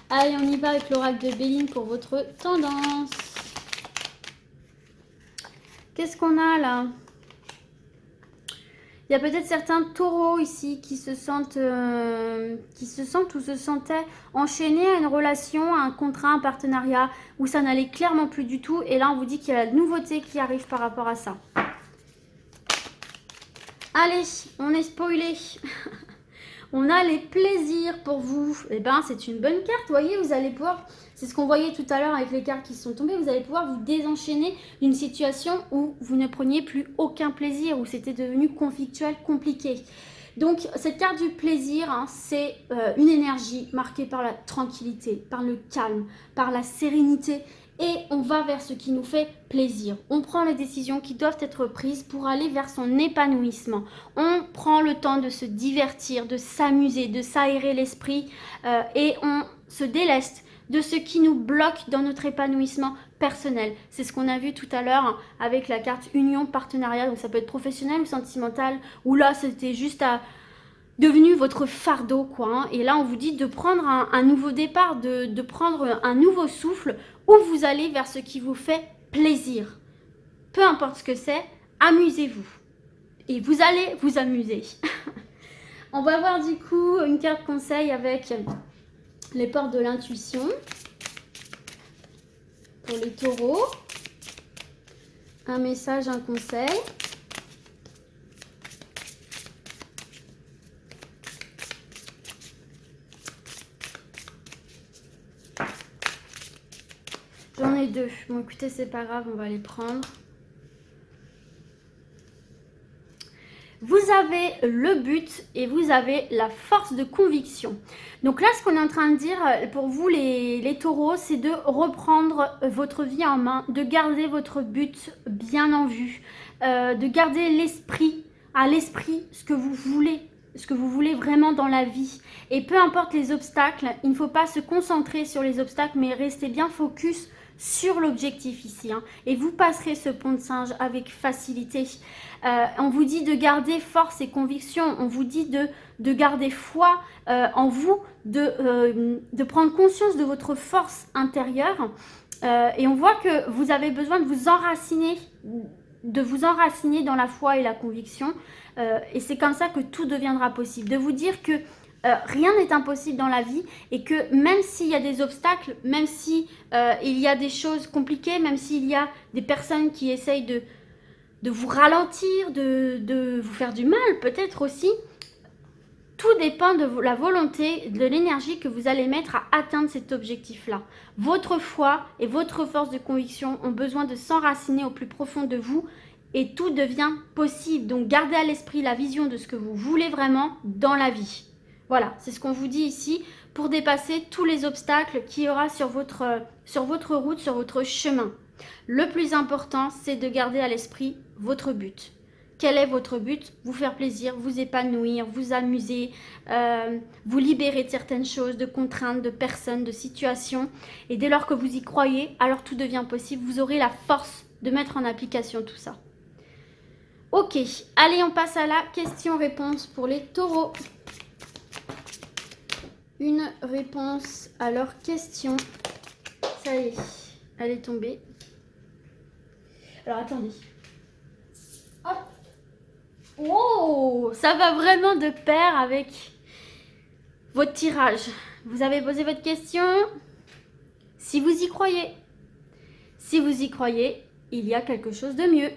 Allez, on y va avec l'oracle de Béline pour votre tendance. Qu'est-ce qu'on a là ? Il y a peut-être certains taureaux ici qui se sentent ou se sentaient enchaînés à une relation, à un contrat, un partenariat où ça n'allait clairement plus du tout. Et là, on vous dit qu'il y a la nouveauté qui arrive par rapport à ça. Allez, on est spoilé. On a les plaisirs pour vous. Eh bien, c'est une bonne carte. Vous voyez, vous allez pouvoir... C'est ce qu'on voyait tout à l'heure avec les cartes qui sont tombées. Vous allez pouvoir vous désenchaîner d'une situation où vous ne preniez plus aucun plaisir, où c'était devenu conflictuel, compliqué. Donc, cette carte du plaisir, c'est une énergie marquée par la tranquillité, par le calme, par la sérénité. Et on va vers ce qui nous fait plaisir. On prend les décisions qui doivent être prises pour aller vers son épanouissement. On prend le temps de se divertir, de s'amuser, de s'aérer l'esprit et on se déleste de ce qui nous bloque dans notre épanouissement personnel. C'est ce qu'on a vu tout à l'heure avec la carte union, partenariat. Donc ça peut être professionnel ou sentimental. Ou là, c'était juste devenu votre fardeau, quoi. Et là, on vous dit de prendre un nouveau départ, de prendre un nouveau souffle où vous allez vers ce qui vous fait plaisir. Peu importe ce que c'est, amusez-vous. Et vous allez vous amuser. On va voir du coup une carte conseil avec les portes de l'intuition pour les taureaux. Un message, un conseil. J'en ai deux. Bon, écoutez, c'est pas grave, on va les prendre. Vous avez le but et vous avez la force de conviction. Donc là, ce qu'on est en train de dire pour vous, les taureaux, c'est de reprendre votre vie en main, de garder votre but bien en vue, de garder à l'esprit ce que vous voulez vraiment dans la vie. Et peu importe les obstacles, il ne faut pas se concentrer sur les obstacles, mais rester bien focus sur l'objectif ici. Et vous passerez ce pont de singe avec facilité. On vous dit de garder force et conviction. On vous dit de garder foi en vous, de prendre conscience de votre force intérieure. Et on voit que vous avez besoin de vous enraciner dans la foi et la conviction. Et c'est comme ça que tout deviendra possible. De vous dire que rien n'est impossible dans la vie et que même s'il y a des obstacles, même si il y a des choses compliquées, même s'il y a des personnes qui essayent de vous ralentir, de vous faire du mal peut-être aussi, tout dépend de la volonté, de l'énergie que vous allez mettre à atteindre cet objectif-là. Votre foi et votre force de conviction ont besoin de s'enraciner au plus profond de vous et tout devient possible. Donc gardez à l'esprit la vision de ce que vous voulez vraiment dans la vie. Voilà, c'est ce qu'on vous dit ici pour dépasser tous les obstacles qu'il y aura sur votre route, sur votre chemin. Le plus important, c'est de garder à l'esprit votre but. Quel est votre but? Vous faire plaisir, vous épanouir, vous amuser, vous libérer de certaines choses, de contraintes, de personnes, de situations. Et dès lors que vous y croyez, alors tout devient possible. Vous aurez la force de mettre en application tout ça. Ok, allez, on passe à la question-réponse pour les taureaux. Une réponse à leur question. Ça y est, elle est tombée. Alors, attendez. Hop. Oh, ça va vraiment de pair avec votre tirage. Vous avez posé votre question. Si vous y croyez. Si vous y croyez, il y a quelque chose de mieux.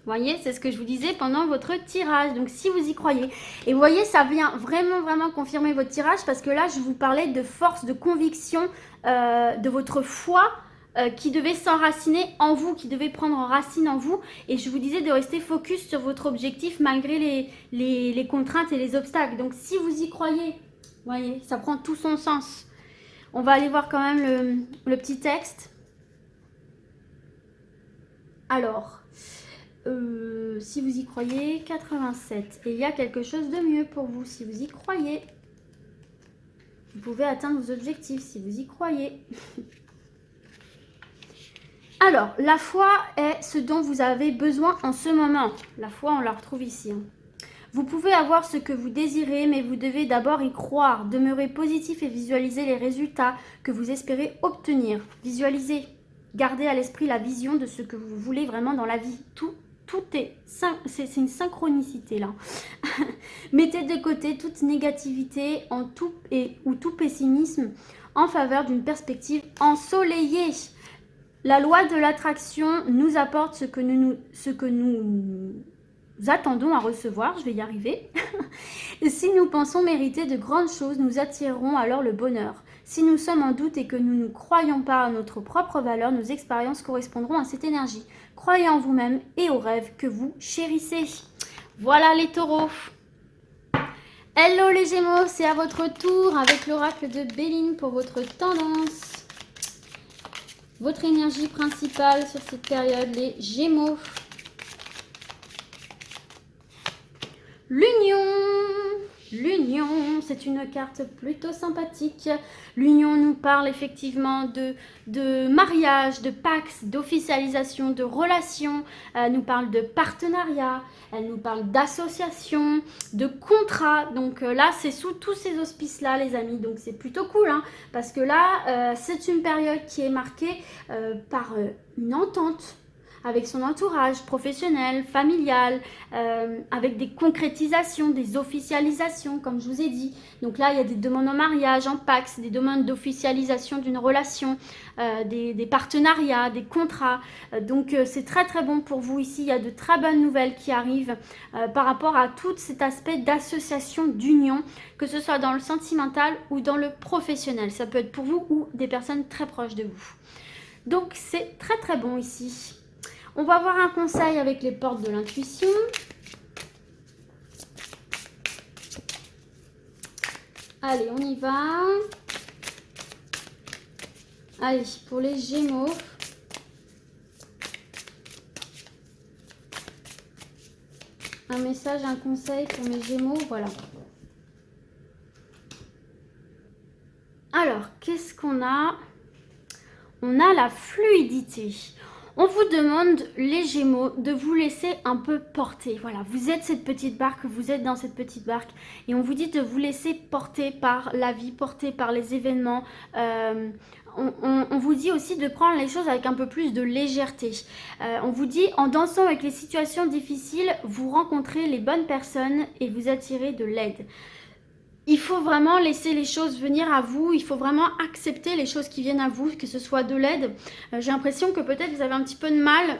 Vous voyez, c'est ce que je vous disais pendant votre tirage. Donc, si vous y croyez. Et vous voyez, ça vient vraiment confirmer votre tirage parce que là, je vous parlais de force, de conviction, de votre foi qui devait s'enraciner en vous, qui devait prendre racine en vous. Et je vous disais de rester focus sur votre objectif malgré les contraintes et les obstacles. Donc, si vous y croyez, vous voyez, ça prend tout son sens. On va aller voir quand même le petit texte. Alors... si vous y croyez, 87. Et il y a quelque chose de mieux pour vous si vous y croyez. Vous pouvez atteindre vos objectifs si vous y croyez. Alors, la foi est ce dont vous avez besoin en ce moment. La foi, on la retrouve ici. Vous pouvez avoir ce que vous désirez, mais vous devez d'abord y croire. Demeurez positif et visualisez les résultats que vous espérez obtenir. Visualisez. Gardez à l'esprit la vision de ce que vous voulez vraiment dans la vie. Tout c'est une synchronicité là. Mettez de côté toute négativité ou tout pessimisme en faveur d'une perspective ensoleillée. La loi de l'attraction nous apporte ce que nous attendons à recevoir. Je vais y arriver. Si nous pensons mériter de grandes choses, nous attirerons alors le bonheur. Si nous sommes en doute et que nous ne croyons pas à notre propre valeur, nos expériences correspondront à cette énergie. Croyez en vous-même et aux rêves que vous chérissez. Voilà les taureaux. Hello les gémeaux, c'est à votre tour avec l'oracle de Béline pour votre tendance. Votre énergie principale sur cette période, les gémeaux. L'union. L'union, c'est une carte plutôt sympathique. L'union nous parle effectivement de mariage, de pax, d'officialisation, de relation. Elle nous parle de partenariat, elle nous parle d'association, de contrat. Donc là, c'est sous tous ces auspices-là, les amis. Donc c'est plutôt cool, hein, parce que là, c'est une période qui est marquée par une entente avec son entourage professionnel, familial, avec des concrétisations, des officialisations, comme je vous ai dit. Donc là, il y a des demandes en mariage, en pax, des demandes d'officialisation d'une relation, des partenariats, des contrats. Donc c'est très très bon pour vous ici. Il y a de très bonnes nouvelles qui arrivent par rapport à tout cet aspect d'association, d'union, que ce soit dans le sentimental ou dans le professionnel. Ça peut être pour vous ou des personnes très proches de vous. Donc c'est très très bon ici. On va voir un conseil avec les portes de l'intuition. Allez, on y va. Allez, pour les gémeaux. Un message, un conseil pour mes gémeaux, voilà. Alors, qu'est-ce qu'on a? On a la fluidité. On vous demande, les Gémeaux, de vous laisser un peu porter. Voilà, vous êtes cette petite barque, vous êtes dans cette petite barque. Et on vous dit de vous laisser porter par la vie, porter par les événements. On vous dit aussi de prendre les choses avec un peu plus de légèreté. On vous dit, en dansant avec les situations difficiles, vous rencontrez les bonnes personnes et vous attirez de l'aide. Il faut vraiment laisser les choses venir à vous, il faut vraiment accepter les choses qui viennent à vous, que ce soit de l'aide. J'ai l'impression que peut-être vous avez un petit peu de mal,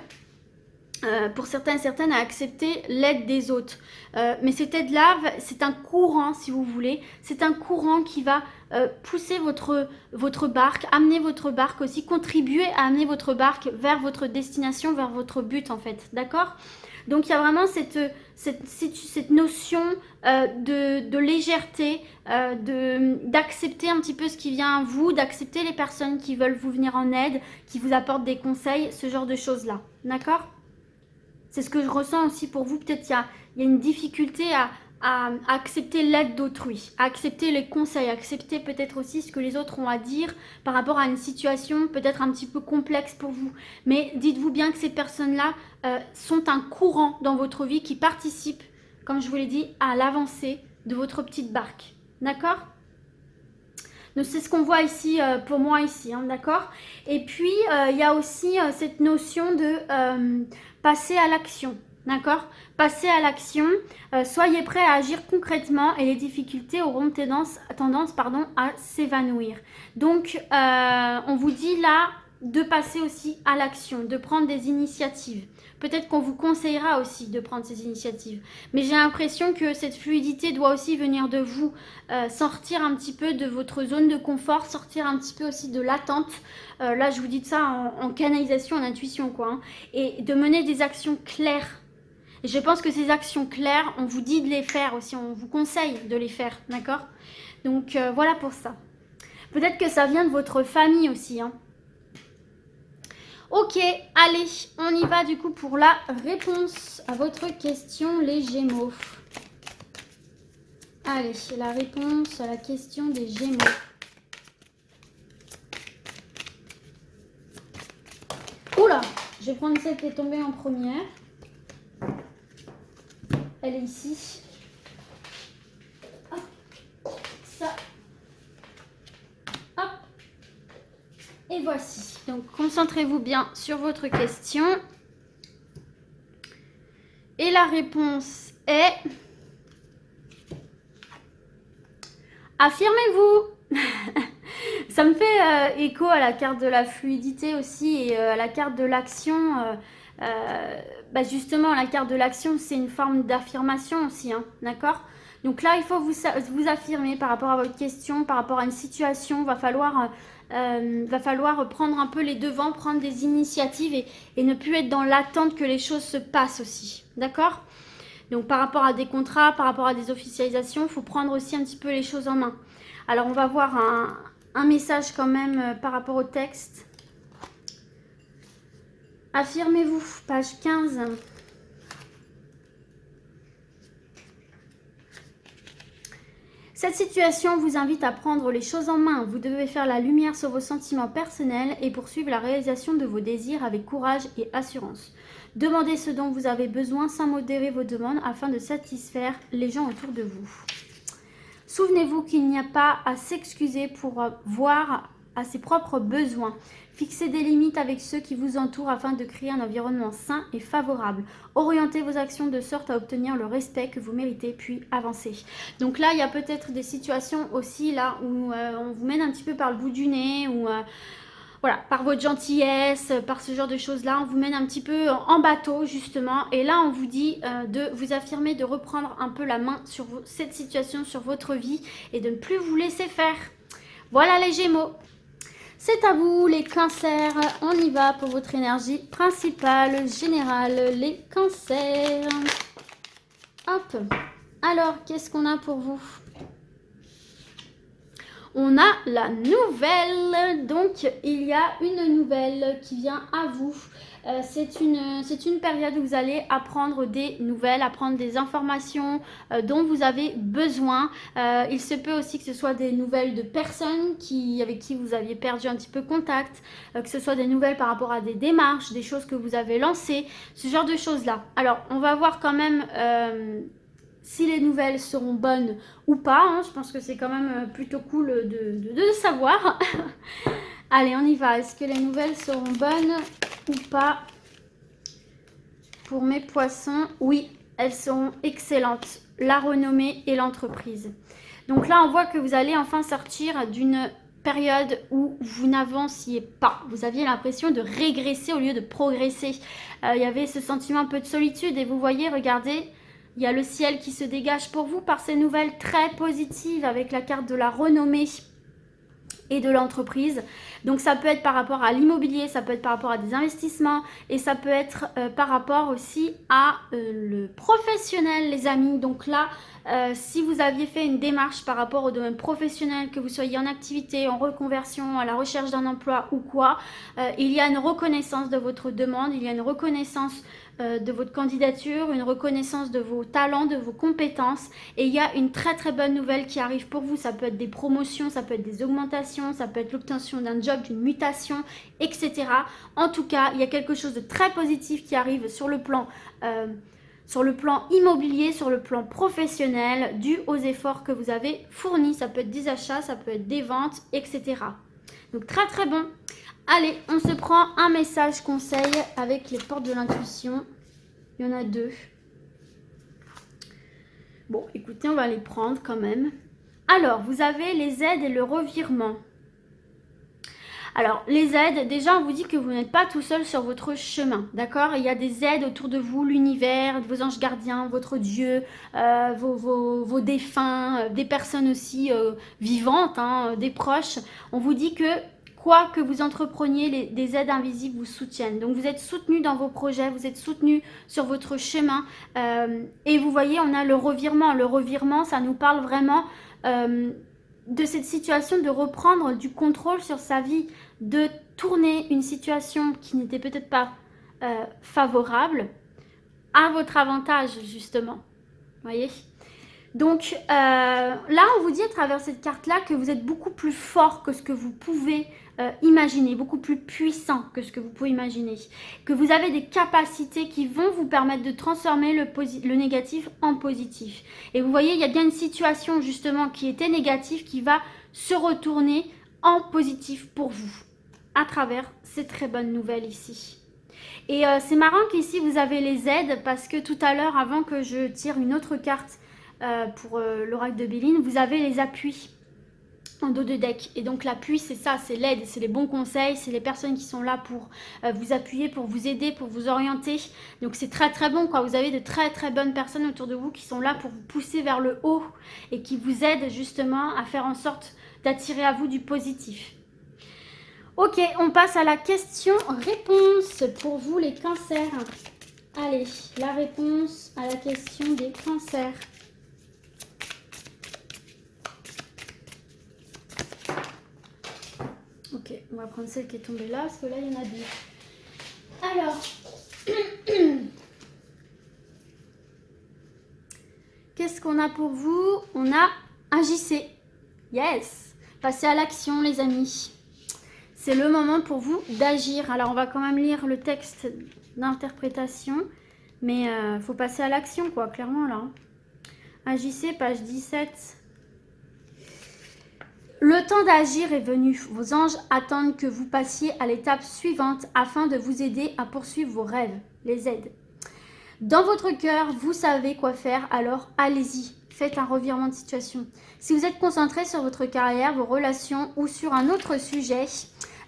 pour certains et certaines, à accepter l'aide des autres. Mais cette aide-là, c'est un courant, si vous voulez. C'est un courant qui va pousser votre barque, amener votre barque aussi, contribuer à amener votre barque vers votre destination, vers votre but en fait, d'accord ? Donc il y a vraiment cette notion de légèreté, d'accepter un petit peu ce qui vient à vous, d'accepter les personnes qui veulent vous venir en aide, qui vous apportent des conseils, ce genre de choses-là. D'accord ? C'est ce que je ressens aussi pour vous. Peut-être qu'il y a une difficulté à accepter l'aide d'autrui, à accepter les conseils, à accepter peut-être aussi ce que les autres ont à dire par rapport à une situation peut-être un petit peu complexe pour vous. Mais dites-vous bien que ces personnes-là sont un courant dans votre vie qui participe, comme je vous l'ai dit, à l'avancée de votre petite barque. D'accord ? Donc c'est ce qu'on voit ici pour moi ici, hein, d'accord ? Et puis il y a aussi cette notion de passer à l'action. D'accord? Passez à l'action, soyez prêts à agir concrètement et les difficultés auront tendance à s'évanouir. Donc, on vous dit là de passer aussi à l'action, de prendre des initiatives. Peut-être qu'on vous conseillera aussi de prendre ces initiatives. Mais j'ai l'impression que cette fluidité doit aussi venir de vous, sortir un petit peu de votre zone de confort, sortir un petit peu aussi de l'attente. Là, je vous dis de ça en canalisation, en intuition, quoi. Hein, et de mener des actions claires. Et je pense que ces actions claires, on vous dit de les faire aussi, on vous conseille de les faire, d'accord? Donc voilà pour ça. Peut-être que ça vient de votre famille aussi, hein. Ok, allez, on y va du coup pour la réponse à votre question, les Gémeaux. Allez, la réponse à la question des Gémeaux. Oula, je vais prendre celle qui est tombée en première. Elle est ici. Hop. Ça. Hop. Et voici. Donc, concentrez-vous bien sur votre question. Et la réponse est... Affirmez-vous. Ça me fait écho à la carte de la fluidité aussi et à la carte de l'action. Justement, la carte de l'action, c'est une forme d'affirmation aussi, hein, d'accord? Donc là, il faut vous affirmer par rapport à votre question, par rapport à une situation. Va falloir prendre un peu les devants, prendre des initiatives et ne plus être dans l'attente que les choses se passent aussi, d'accord? Donc par rapport à des contrats, par rapport à des officialisations, il faut prendre aussi un petit peu les choses en main. Alors on va voir un message quand même par rapport au texte. Affirmez-vous, page 15. Cette situation vous invite à prendre les choses en main. Vous devez faire la lumière sur vos sentiments personnels et poursuivre la réalisation de vos désirs avec courage et assurance. Demandez ce dont vous avez besoin sans modérer vos demandes afin de satisfaire les gens autour de vous. Souvenez-vous qu'il n'y a pas à s'excuser pour voir à ses propres besoins. Fixez des limites avec ceux qui vous entourent afin de créer un environnement sain et favorable. Orientez vos actions de sorte à obtenir le respect que vous méritez, puis avancez. Donc là, il y a peut-être des situations aussi là où on vous mène un petit peu par le bout du nez, ou voilà, par votre gentillesse, par ce genre de choses-là, on vous mène un petit peu en bateau justement. Et là, on vous dit de vous affirmer, de reprendre un peu la main sur cette situation, sur votre vie et de ne plus vous laisser faire. Voilà les Gémeaux. C'est à vous les cancers, on y va pour votre énergie principale, générale, les cancers. Hop, alors qu'est-ce qu'on a pour vous? On a la nouvelle, donc il y a une nouvelle qui vient à vous. C'est une période où vous allez apprendre des nouvelles, apprendre des informations dont vous avez besoin. Il se peut aussi que ce soit des nouvelles de personnes avec qui vous aviez perdu un petit peu contact, que ce soit des nouvelles par rapport à des démarches, des choses que vous avez lancées, ce genre de choses-là. Alors, on va voir quand même... si les nouvelles seront bonnes ou pas, hein, je pense que c'est quand même plutôt cool de savoir. Allez, on y va. Est-ce que les nouvelles seront bonnes ou pas pour mes poissons? Oui, elles seront excellentes. La renommée et l'entreprise. Donc là, on voit que vous allez enfin sortir d'une période où vous n'avanciez pas. Vous aviez l'impression de régresser au lieu de progresser. Il y avait ce sentiment un peu de solitude et vous voyez, regardez... Il y a le ciel qui se dégage pour vous par ces nouvelles très positives avec la carte de la renommée et de l'entreprise. Donc ça peut être par rapport à l'immobilier, ça peut être par rapport à des investissements et ça peut être par rapport aussi à le professionnel, les amis. Donc là, Si vous aviez fait une démarche par rapport au domaine professionnel, que vous soyez en activité, en reconversion, à la recherche d'un emploi ou quoi, il y a une reconnaissance de votre demande, il y a une reconnaissance de votre candidature, une reconnaissance de vos talents, de vos compétences, et il y a une très très bonne nouvelle qui arrive pour vous. Ça peut être des promotions, ça peut être des augmentations, ça peut être l'obtention d'un job, d'une mutation, etc. En tout cas, il y a quelque chose de très positif qui arrive sur le plan immobilier, sur le plan professionnel, dû aux efforts que vous avez fournis. Ça peut être des achats, ça peut être des ventes, etc. Donc très très bon. Allez, on se prend un message conseil avec les portes de l'intuition. Il y en a 2. Bon, écoutez, on va les prendre quand même. Alors, vous avez les aides et le revirement. Alors, les aides, déjà, on vous dit que vous n'êtes pas tout seul sur votre chemin, d'accord? Il y a des aides autour de vous, l'univers, vos anges gardiens, votre Dieu, vos défunts, des personnes aussi vivantes, hein, des proches. On vous dit que quoi que vous entrepreniez, des aides invisibles vous soutiennent. Donc, vous êtes soutenu dans vos projets, vous êtes soutenu sur votre chemin. Et vous voyez, on a le revirement. Le revirement, ça nous parle vraiment de cette situation de reprendre du contrôle sur sa vie, de tourner une situation qui n'était peut-être pas favorable à votre avantage, justement. Vous voyez? Donc là, on vous dit à travers cette carte-là que vous êtes beaucoup plus fort que ce que vous pouvez imaginer, beaucoup plus puissant que ce que vous pouvez imaginer, que vous avez des capacités qui vont vous permettre de transformer le négatif en positif. Et vous voyez, il y a bien une situation justement qui était négative qui va se retourner en positif pour vous à travers ces très bonnes nouvelles ici. Et c'est marrant qu'ici vous avez les aides parce que tout à l'heure, avant que je tire une autre carte pour l'oracle de Béline, vous avez les appuis en dos de deck. Et donc l'appui, c'est ça, c'est l'aide, c'est les bons conseils, c'est les personnes qui sont là pour vous appuyer, pour vous aider, pour vous orienter. Donc c'est très très bon, quoi. Vous avez de très très bonnes personnes autour de vous qui sont là pour vous pousser vers le haut et qui vous aident justement à faire en sorte d'attirer à vous du positif. Ok, on passe à la question-réponse pour vous les cancers. Allez, la réponse à la question des cancers. Ok, on va prendre celle qui est tombée là, parce que là, il y en a 2. Alors, qu'est-ce qu'on a pour vous? On a agissez. Yes! Passez à l'action, les amis. C'est le moment pour vous d'agir. Alors, on va quand même lire le texte d'interprétation, mais il faut passer à l'action, quoi, clairement, là. Agissez, page 17. Le temps d'agir est venu. Vos anges attendent que vous passiez à l'étape suivante afin de vous aider à poursuivre vos rêves. Les aides. Dans votre cœur, vous savez quoi faire, alors allez-y. Faites un revirement de situation. Si vous êtes concentré sur votre carrière, vos relations ou sur un autre sujet,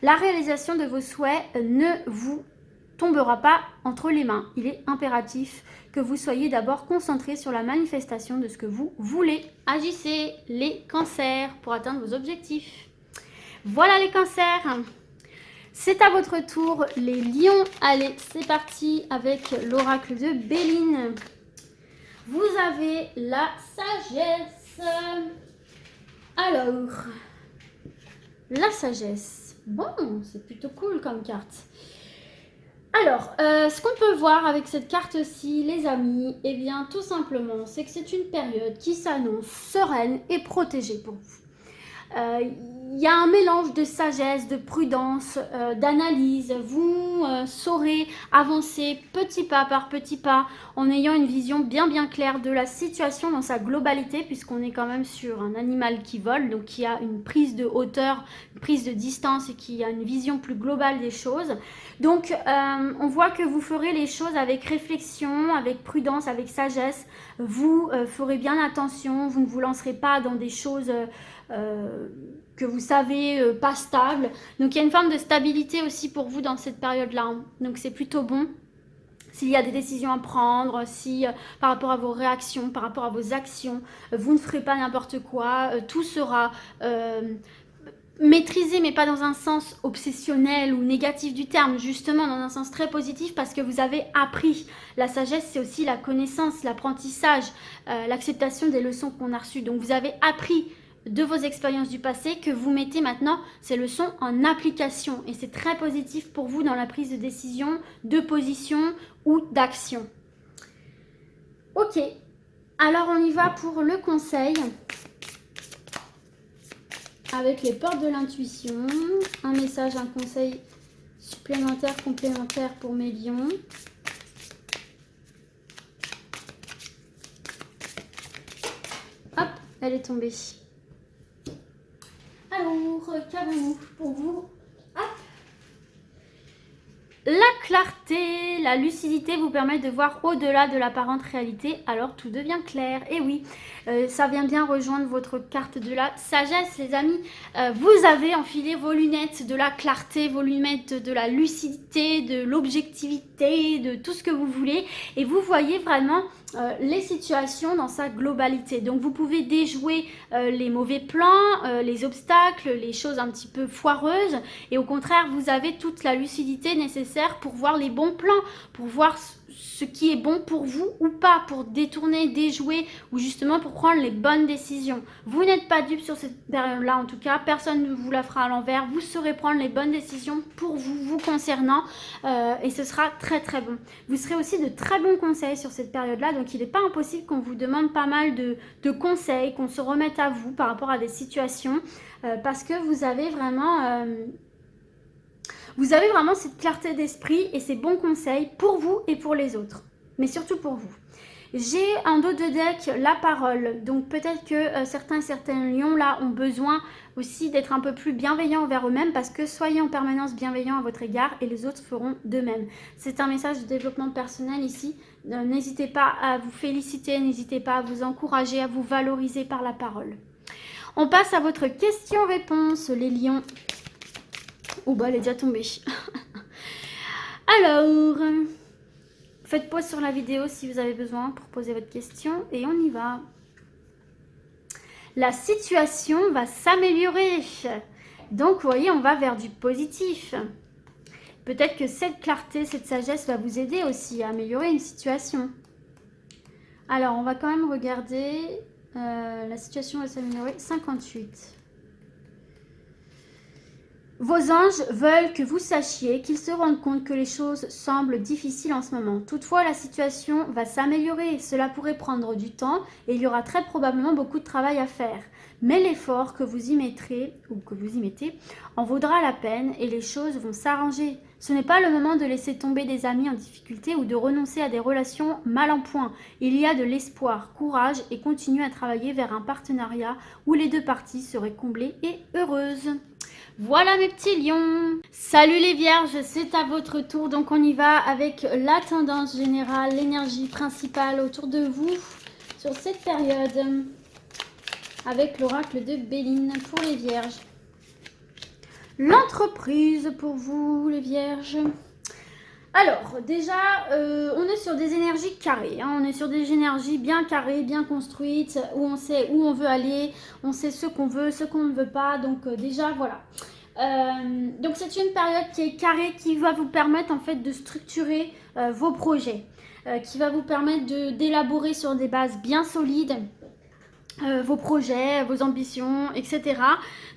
la réalisation de vos souhaits ne vous tombera pas entre les mains. Il est impératif que vous soyez d'abord concentré sur la manifestation de ce que vous voulez. Agissez les cancers pour atteindre vos objectifs. Voilà les cancers. C'est à votre tour les lions. Allez, c'est parti avec l'oracle de Béline. Vous avez la sagesse. Alors, la sagesse. Bon, c'est plutôt cool comme carte. Alors, ce qu'on peut voir avec cette carte-ci, les amis, eh bien, tout simplement, c'est que c'est une période qui s'annonce sereine et protégée pour vous. Il y a un mélange de sagesse, de prudence, d'analyse. Vous saurez avancer petit pas par petit pas en ayant une vision bien claire de la situation dans sa globalité, puisqu'on est quand même sur un animal qui vole, donc qui a une prise de hauteur, une prise de distance et qui a une vision plus globale des choses. Donc on voit que vous ferez les choses avec réflexion, avec prudence, avec sagesse. Vous ferez bien attention, vous ne vous lancerez pas dans des choses que vous savez pas stables. Donc il y a une forme de stabilité aussi pour vous dans cette période-là, hein. Donc c'est plutôt bon. S'il y a des décisions à prendre, si par rapport à vos réactions, par rapport à vos actions, vous ne ferez pas n'importe quoi, tout sera maîtriser, mais pas dans un sens obsessionnel ou négatif du terme, justement dans un sens très positif parce que vous avez appris. La sagesse, c'est aussi la connaissance, l'apprentissage, l'acceptation des leçons qu'on a reçues. Donc vous avez appris de vos expériences du passé que vous mettez maintenant ces leçons en application. Et c'est très positif pour vous dans la prise de décision, de position ou d'action. Ok, alors on y va pour le conseil. Avec les portes de l'intuition, un message, un conseil supplémentaire, complémentaire pour mes lions. Hop, elle est tombée. Alors, qu'avons-nous pour vous? Hop. La clarté, la lucidité vous permet de voir au-delà de l'apparente réalité, alors tout devient clair. Et oui, ça vient bien rejoindre votre carte de la sagesse, les amis. Vous avez enfilé vos lunettes de la clarté, vos lunettes de la lucidité, de l'objectivité, de tout ce que vous voulez. Et vous voyez vraiment les situations dans sa globalité. Donc vous pouvez déjouer les mauvais plans, les obstacles, les choses un petit peu foireuses. Et au contraire, vous avez toute la lucidité nécessaire pour voir les bons plans, pour voir ce qui est bon pour vous ou pas, pour détourner, déjouer ou justement pour prendre les bonnes décisions. Vous n'êtes pas dupe sur cette période-là en tout cas, personne ne vous la fera à l'envers, vous saurez prendre les bonnes décisions pour vous, vous concernant et ce sera très très bon. Vous serez aussi de très bons conseils sur cette période-là, donc il n'est pas impossible qu'on vous demande pas mal de conseils, qu'on se remette à vous par rapport à des situations parce que vous avez vraiment... Vous avez vraiment cette clarté d'esprit et ces bons conseils pour vous et pour les autres. Mais surtout pour vous. J'ai en dos de deck la parole. Donc peut-être que certains et certaines lions là ont besoin aussi d'être un peu plus bienveillants envers eux-mêmes parce que soyez en permanence bienveillants à votre égard et les autres feront de même. C'est un message de développement personnel ici. N'hésitez pas à vous féliciter, n'hésitez pas à vous encourager, à vous valoriser par la parole. On passe à votre question-réponse, les lions. Oh bah elle est déjà tombée. Alors, faites pause sur la vidéo si vous avez besoin pour poser votre question et on y va. La situation va s'améliorer. Donc vous voyez, on va vers du positif. Peut-être que cette clarté, cette sagesse va vous aider aussi à améliorer une situation. Alors on va quand même regarder. La situation va s'améliorer. 58. Vos anges veulent que vous sachiez qu'ils se rendent compte que les choses semblent difficiles en ce moment. Toutefois, la situation va s'améliorer. Cela pourrait prendre du temps et il y aura très probablement beaucoup de travail à faire. Mais l'effort que vous y mettrez ou que vous y mettez en vaudra la peine et les choses vont s'arranger. Ce n'est pas le moment de laisser tomber des amis en difficulté ou de renoncer à des relations mal en point. Il y a de l'espoir, courage et continuez à travailler vers un partenariat où les deux parties seraient comblées et heureuses. Voilà mes petits lions. Salut les vierges, c'est à votre tour. Donc on y va avec la tendance générale, l'énergie principale autour de vous sur cette période. Avec l'oracle de Béline pour les vierges. L'entreprise pour vous les vierges. Alors déjà, on est sur des énergies carrées. On est sur des énergies bien carrées, bien construites, où on sait où on veut aller, on sait ce qu'on veut, ce qu'on ne veut pas. Donc déjà, voilà. Donc c'est une période qui est carrée, qui va vous permettre en fait de structurer vos projets, qui va vous permettre d'élaborer sur des bases bien solides vos projets, vos ambitions, etc.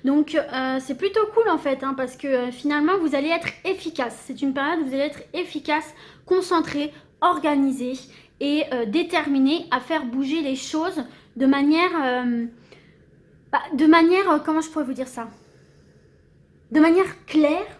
Donc c'est plutôt cool en fait, parce que finalement vous allez être efficace. C'est une période où vous allez être efficace, concentré, organisé et déterminé à faire bouger les choses de manière, comment je pourrais vous dire ça? De manière claire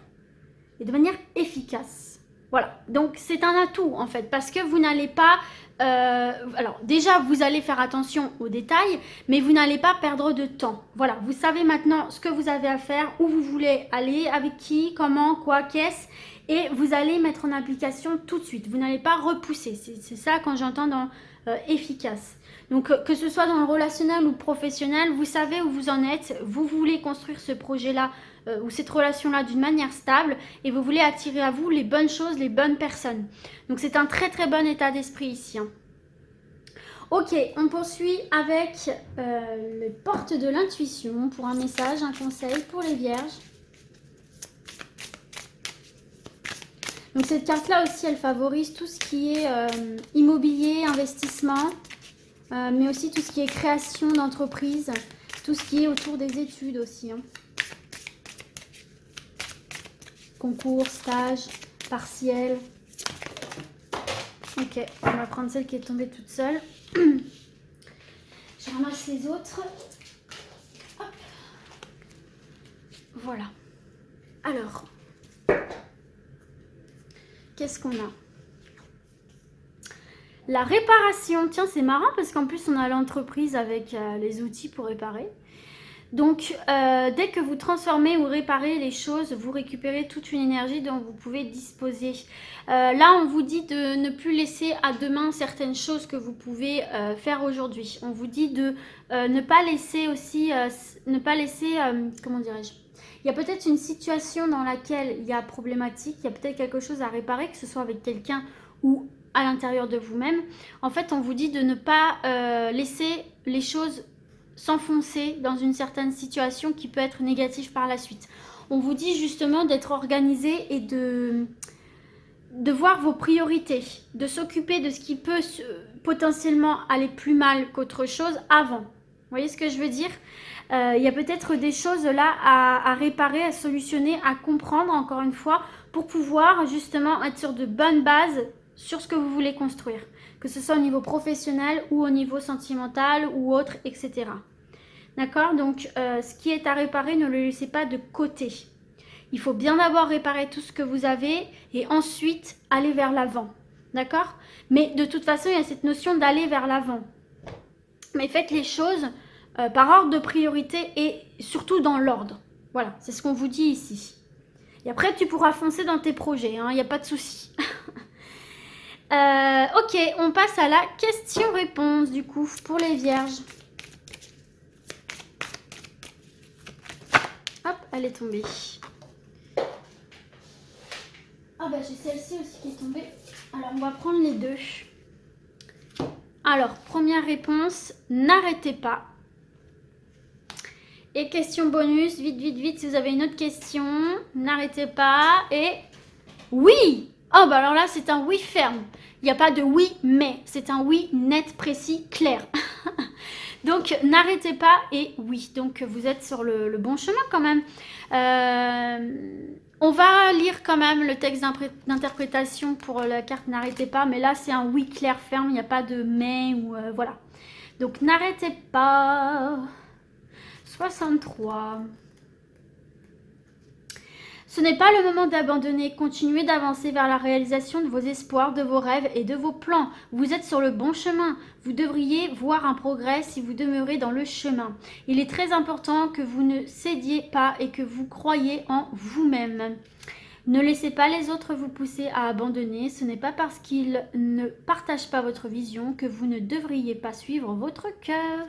et de manière efficace. Voilà, donc c'est un atout en fait, parce que vous n'allez pas... alors déjà, vous allez faire attention aux détails, mais vous n'allez pas perdre de temps. Voilà, vous savez maintenant ce que vous avez à faire, où vous voulez aller, avec qui, comment, quoi, qu'est-ce, et vous allez mettre en application tout de suite. Vous n'allez pas repousser, c'est ça quand j'entends dans efficace. Donc que ce soit dans le relationnel ou professionnel, vous savez où vous en êtes, vous voulez construire ce projet-là ou cette relation-là d'une manière stable et vous voulez attirer à vous les bonnes choses, les bonnes personnes. Donc c'est un très très bon état d'esprit ici. Ok, on poursuit avec les portes de l'intuition pour un message, un conseil pour les vierges. Donc cette carte-là aussi, elle favorise tout ce qui est immobilier, investissement, mais aussi tout ce qui est création d'entreprise, tout ce qui est autour des études aussi. Hein. Concours, stage, partiel. Ok, on va prendre celle qui est tombée toute seule. Je ramasse les autres. Hop. Voilà. Alors, qu'est-ce qu'on a? La réparation. Tiens, c'est marrant parce qu'en plus, on a l'entreprise avec les outils pour réparer. Donc, dès que vous transformez ou réparez les choses, vous récupérez toute une énergie dont vous pouvez disposer. Là, on vous dit de ne plus laisser à demain certaines choses que vous pouvez faire aujourd'hui. On vous dit de ne pas laisser aussi, comment dirais-je? Il y a peut-être une situation dans laquelle il y a problématique, il y a peut-être quelque chose à réparer, que ce soit avec quelqu'un ou à l'intérieur de vous-même. En fait, on vous dit de ne pas laisser les choses s'enfoncer dans une certaine situation qui peut être négative par la suite. On vous dit justement d'être organisé et de voir vos priorités, de s'occuper de ce qui peut potentiellement aller plus mal qu'autre chose avant. Vous voyez ce que je veux dire? Il y a peut-être des choses là à réparer, à solutionner, à comprendre encore une fois pour pouvoir justement être sur de bonnes bases sur ce que vous voulez construire, que ce soit au niveau professionnel ou au niveau sentimental ou autre, etc. D'accord? Donc, ce qui est à réparer, ne le laissez pas de côté. Il faut bien d'abord réparer tout ce que vous avez et ensuite aller vers l'avant. D'accord? Mais de toute façon, il y a cette notion d'aller vers l'avant. Mais faites les choses par ordre de priorité et surtout dans l'ordre. Voilà, c'est ce qu'on vous dit ici. Et après, tu pourras foncer dans tes projets, hein, il n'y a pas de souci. Ok, on passe à la question-réponse du coup pour les vierges. Hop, elle est tombée. Ah bah j'ai celle-ci aussi qui est tombée. Alors on va prendre les deux. Alors, première réponse, n'arrêtez pas. Et question bonus, vite, vite, vite, si vous avez une autre question, n'arrêtez pas. Et oui! Oh bah alors là, c'est un oui ferme. Il n'y a pas de oui, mais. C'est un oui net, précis, clair. Donc, n'arrêtez pas et oui. Donc, vous êtes sur le bon chemin quand même. On va lire quand même le texte d'interprétation pour la carte n'arrêtez pas. Mais là, c'est un oui clair, ferme. Il n'y a pas de mais ou voilà. Donc, n'arrêtez pas. 63. Ce n'est pas le moment d'abandonner. Continuez d'avancer vers la réalisation de vos espoirs, de vos rêves et de vos plans. Vous êtes sur le bon chemin. Vous devriez voir un progrès si vous demeurez dans le chemin. Il est très important que vous ne cédiez pas et que vous croyiez en vous-même. Ne laissez pas les autres vous pousser à abandonner. Ce n'est pas parce qu'ils ne partagent pas votre vision que vous ne devriez pas suivre votre cœur.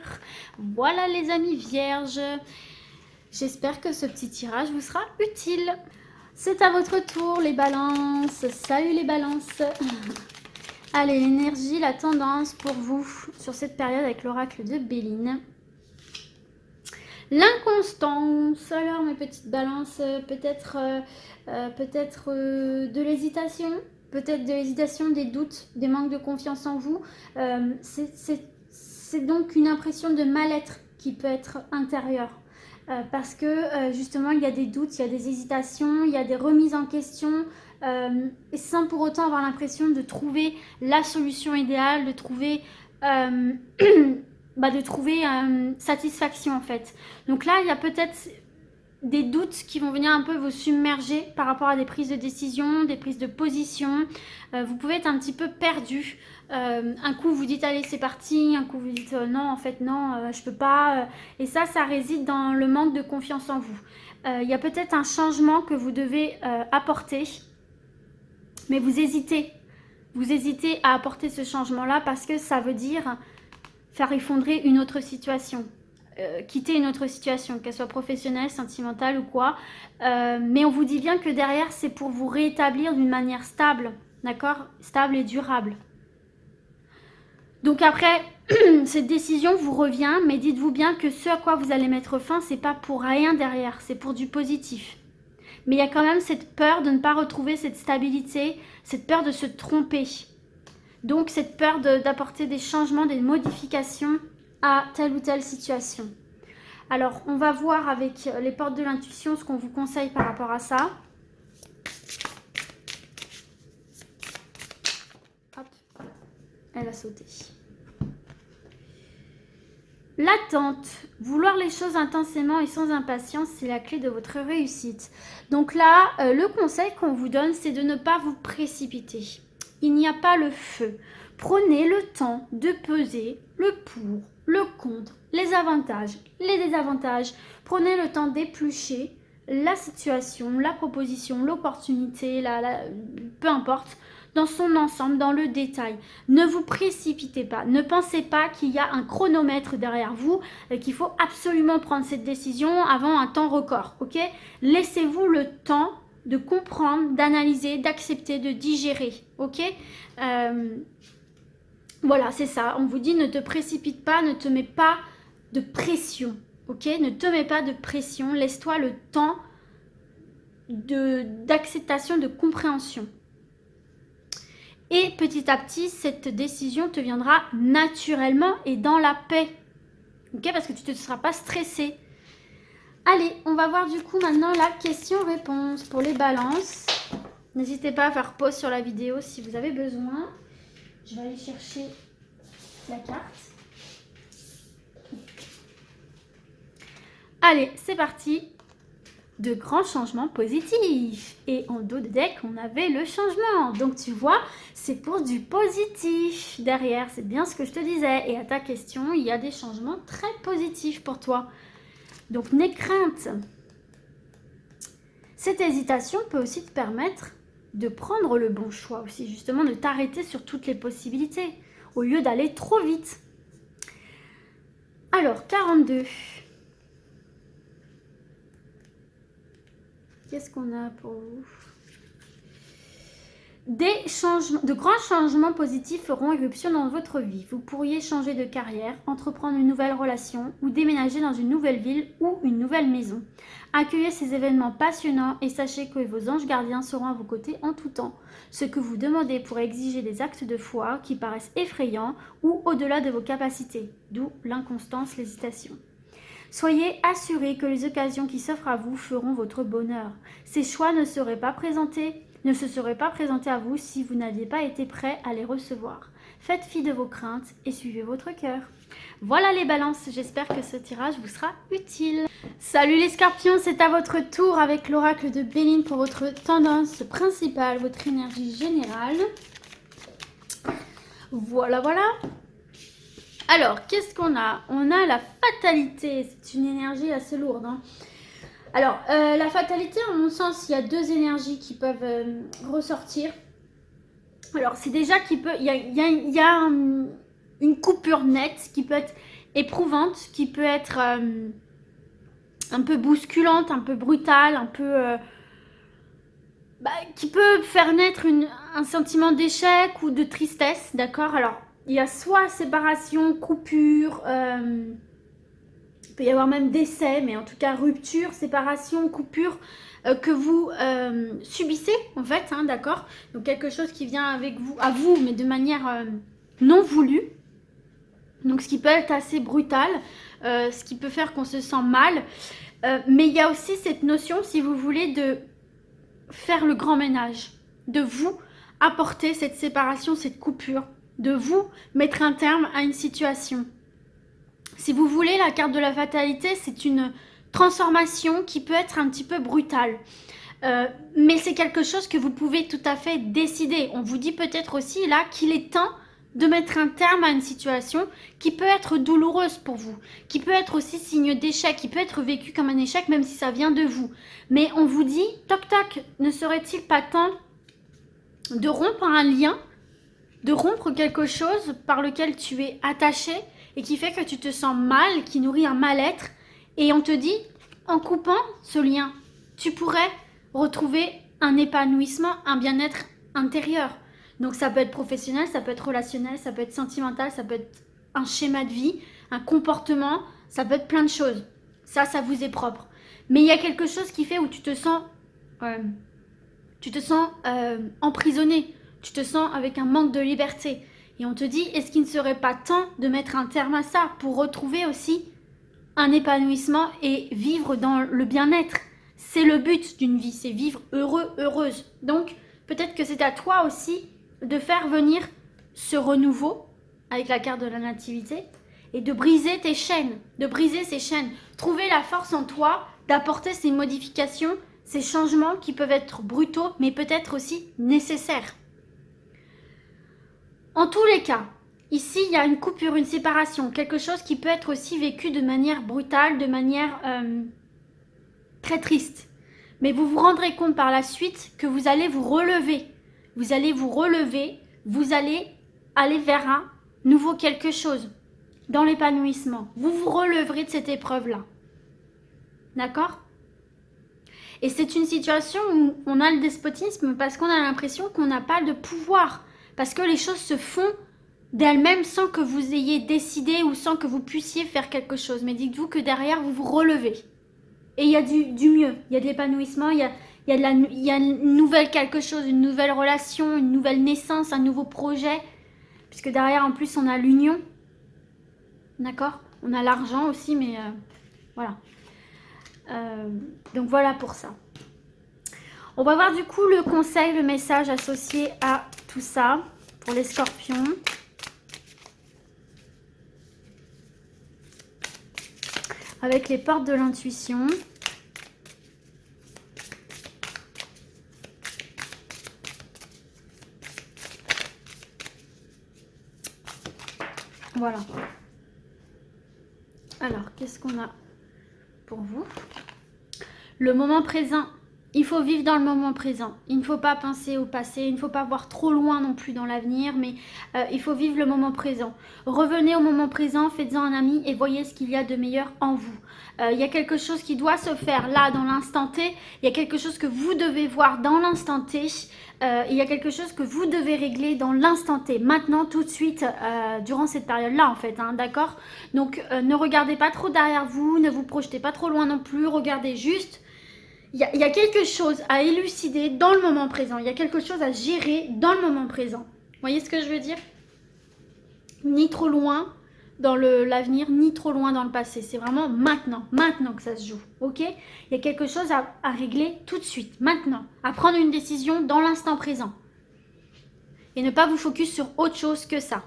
Voilà les amis vierges. J'espère que ce petit tirage vous sera utile. C'est à votre tour les balances. Salut les balances. Allez, l'énergie, la tendance pour vous sur cette période avec l'oracle de Béline. L'inconstance. Alors mes petites balances, peut-être de l'hésitation. Peut-être de l'hésitation, des doutes, des manques de confiance en vous. C'est donc une impression de mal-être qui peut être intérieure. Parce que justement, il y a des doutes, il y a des hésitations, il y a des remises en question, et sans pour autant avoir l'impression de trouver la solution idéale, de trouver, satisfaction en fait. Donc là, il y a peut-être des doutes qui vont venir un peu vous submerger par rapport à des prises de décision, des prises de position. Vous pouvez être un petit peu perdu. Un coup vous dites allez c'est parti, un coup vous dites non en fait non je peux pas, et ça réside dans le manque de confiance en vous. Il y a peut-être un changement que vous devez apporter, mais vous hésitez à apporter ce changement là parce que ça veut dire faire effondrer une autre situation, quitter une autre situation, qu'elle soit professionnelle, sentimentale ou quoi, mais on vous dit bien que derrière c'est pour vous rétablir d'une manière stable, d'accord, stable et durable. Donc après, cette décision vous revient, mais dites-vous bien que ce à quoi vous allez mettre fin, c'est pas pour rien derrière, c'est pour du positif. Mais il y a quand même cette peur de ne pas retrouver cette stabilité, cette peur de se tromper. Donc cette peur d'apporter des changements, des modifications à telle ou telle situation. Alors on va voir avec les portes de l'intuition ce qu'on vous conseille par rapport à ça. Hop, elle a sauté. L'attente, vouloir les choses intensément et sans impatience, c'est la clé de votre réussite. Donc là, le conseil qu'on vous donne, c'est de ne pas vous précipiter. Il n'y a pas le feu. Prenez le temps de peser le pour, le contre, les avantages, les désavantages. Prenez le temps d'éplucher la situation, la proposition, l'opportunité, peu importe, dans son ensemble, dans le détail. Ne vous précipitez pas. Ne pensez pas qu'il y a un chronomètre derrière vous et qu'il faut absolument prendre cette décision avant un temps record. Ok? Laissez-vous le temps de comprendre, d'analyser, d'accepter, de digérer. Ok? Voilà, c'est ça. On vous dit ne te précipite pas, ne te mets pas de pression. Ok? Ne te mets pas de pression. Laisse-toi le temps d'acceptation, de compréhension. Et petit à petit, cette décision te viendra naturellement et dans la paix. Ok? Parce que tu ne seras pas stressé. Allez, on va voir du coup maintenant la question-réponse pour les balances. N'hésitez pas à faire pause sur la vidéo si vous avez besoin. Je vais aller chercher la carte. Allez, c'est parti. De grands changements positifs. Et en dos de deck, on avait le changement. Donc tu vois, c'est pour du positif derrière. C'est bien ce que je te disais. Et à ta question, il y a des changements très positifs pour toi. Donc n'aie crainte. Cette hésitation peut aussi te permettre de prendre le bon choix aussi. Justement, de t'arrêter sur toutes les possibilités. Au lieu d'aller trop vite. Alors, 42. Qu'est-ce qu'on a pour vous? De grands changements positifs feront éruption dans votre vie. Vous pourriez changer de carrière, entreprendre une nouvelle relation ou déménager dans une nouvelle ville ou une nouvelle maison. Accueillez ces événements passionnants et sachez que vos anges gardiens seront à vos côtés en tout temps. Ce que vous demandez pourrait exiger des actes de foi qui paraissent effrayants ou au-delà de vos capacités, d'où l'inconstance, l'hésitation. Soyez assurés que les occasions qui s'offrent à vous feront votre bonheur. Ces choix ne se seraient pas présentés à vous si vous n'aviez pas été prêt à les recevoir. Faites fi de vos craintes et suivez votre cœur. Voilà les balances, j'espère que ce tirage vous sera utile. Salut les scorpions, c'est à votre tour avec l'oracle de Béline pour votre tendance principale, votre énergie générale. Voilà, voilà. Alors, qu'est-ce qu'on a? On a la fatalité. C'est une énergie assez lourde. Hein. Alors, la fatalité, en mon sens, il y a deux énergies qui peuvent ressortir. Alors, c'est déjà qu'il peut... Il y a une coupure nette qui peut être éprouvante, qui peut être un peu bousculante, un peu brutale, un peu... qui peut faire naître un sentiment d'échec ou de tristesse, d'accord? Alors, il y a soit séparation, coupure, il peut y avoir même décès, mais en tout cas rupture, séparation, coupure que vous subissez en fait, hein, d'accord? Donc quelque chose qui vient avec vous, à vous, mais de manière non voulue. Donc ce qui peut être assez brutal, ce qui peut faire qu'on se sent mal. Mais il y a aussi cette notion, si vous voulez, de faire le grand ménage, de vous apporter cette séparation, cette coupure, de vous mettre un terme à une situation. Si vous voulez, la carte de la fatalité, c'est une transformation qui peut être un petit peu brutale. Mais c'est quelque chose que vous pouvez tout à fait décider. On vous dit peut-être aussi là qu'il est temps de mettre un terme à une situation qui peut être douloureuse pour vous, qui peut être aussi signe d'échec, qui peut être vécu comme un échec même si ça vient de vous. Mais on vous dit, toc toc, ne serait-il pas temps de rompre un lien, de rompre quelque chose par lequel tu es attaché et qui fait que tu te sens mal, qui nourrit un mal-être. Et on te dit, en coupant ce lien, tu pourrais retrouver un épanouissement, un bien-être intérieur. Donc ça peut être professionnel, ça peut être relationnel, ça peut être sentimental, ça peut être un schéma de vie, un comportement, ça peut être plein de choses. Ça vous est propre. Mais il y a quelque chose qui fait où tu te sens emprisonné, tu te sens avec un manque de liberté. Et on te dit, est-ce qu'il ne serait pas temps de mettre un terme à ça pour retrouver aussi un épanouissement et vivre dans le bien-être? C'est le but d'une vie, c'est vivre heureux, heureuse. Donc, peut-être que c'est à toi aussi de faire venir ce renouveau avec la carte de la nativité et de briser tes chaînes, de briser ces chaînes. Trouver la force en toi d'apporter ces modifications, ces changements qui peuvent être brutaux, mais peut-être aussi nécessaires. En tous les cas, ici, il y a une coupure, une séparation, quelque chose qui peut être aussi vécu de manière brutale, de manière très triste. Mais vous vous rendrez compte par la suite que vous allez vous relever. Vous allez vous relever, vous allez aller vers un nouveau quelque chose dans l'épanouissement. Vous vous releverez de cette épreuve-là. D'accord ? Et c'est une situation où on a le despotisme parce qu'on a l'impression qu'on n'a pas de pouvoir. Parce que les choses se font d'elles-mêmes sans que vous ayez décidé ou sans que vous puissiez faire quelque chose. Mais dites-vous que derrière, vous vous relevez. Et il y a du mieux, il y a de l'épanouissement, il y a une nouvelle quelque chose, une nouvelle relation, une nouvelle naissance, un nouveau projet. Puisque derrière, en plus, on a l'union. D'accord ? On a l'argent aussi, mais voilà. Donc voilà pour ça. On va voir du coup le conseil, le message associé à tout ça pour les scorpions. Avec les portes de l'intuition. Voilà. Alors, qu'est-ce qu'on a pour vous? Le moment présent. Il faut vivre dans le moment présent. Il ne faut pas penser au passé. Il ne faut pas voir trop loin non plus dans l'avenir. Mais il faut vivre le moment présent. Revenez au moment présent, faites-en un ami et voyez ce qu'il y a de meilleur en vous. Il y a quelque chose qui doit se faire là, dans l'instant T. Il y a quelque chose que vous devez voir dans l'instant T. Il y a quelque chose que vous devez régler dans l'instant T. Maintenant, tout de suite, durant cette période-là, en fait. Hein, d'accord? Donc, ne regardez pas trop derrière vous. Ne vous projetez pas trop loin non plus. Regardez juste. Il y a quelque chose à élucider dans le moment présent. Il y a quelque chose à gérer dans le moment présent. Vous voyez ce que je veux dire? Ni trop loin dans l'avenir, ni trop loin dans le passé. C'est vraiment maintenant que ça se joue. Ok? Il y a quelque chose à régler tout de suite, maintenant. À prendre une décision dans l'instant présent. Et ne pas vous focus sur autre chose que ça.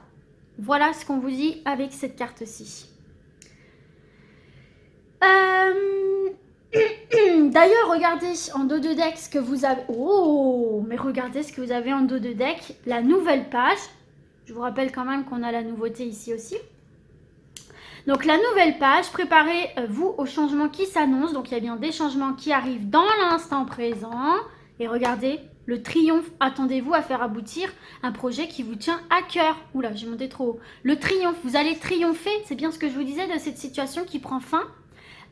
Voilà ce qu'on vous dit avec cette carte-ci. D'ailleurs, regardez en dos de deck ce que vous avez. Oh, mais regardez ce que vous avez en dos de deck. La nouvelle page. Je vous rappelle quand même qu'on a la nouveauté ici aussi. Donc la nouvelle page, préparez-vous aux changements qui s'annoncent. Donc il y a bien des changements qui arrivent dans l'instant présent. Et regardez, le triomphe. Attendez-vous à faire aboutir un projet qui vous tient à cœur. Oula, j'ai monté trop haut. Le triomphe, vous allez triompher. C'est bien ce que je vous disais de cette situation qui prend fin.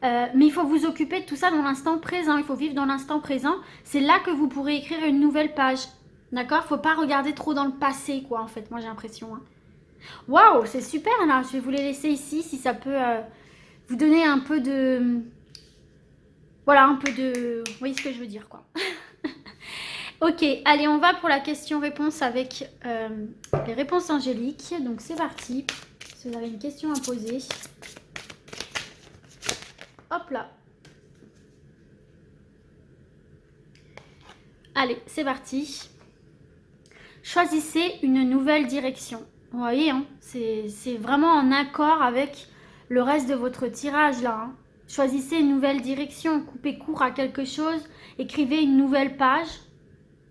Mais il faut vous occuper de tout ça dans l'instant présent. Il faut vivre dans l'instant présent. C'est là que vous pourrez écrire une nouvelle page. D'accord? Faut pas regarder trop dans le passé, quoi, en fait. Moi, j'ai l'impression. Hein. Waouh, c'est super, là. Je vais vous les laisser ici, si ça peut vous donner un peu de... Voilà, un peu de... Vous voyez ce que je veux dire, quoi. Ok, allez, on va pour la question-réponse avec les réponses angéliques. Donc, c'est parti. Si vous avez une question à poser... Hop là. Allez, c'est parti. Choisissez une nouvelle direction. Vous voyez, hein, c'est vraiment en accord avec le reste de votre tirage là. Hein. Choisissez une nouvelle direction. Coupez court à quelque chose. Écrivez une nouvelle page.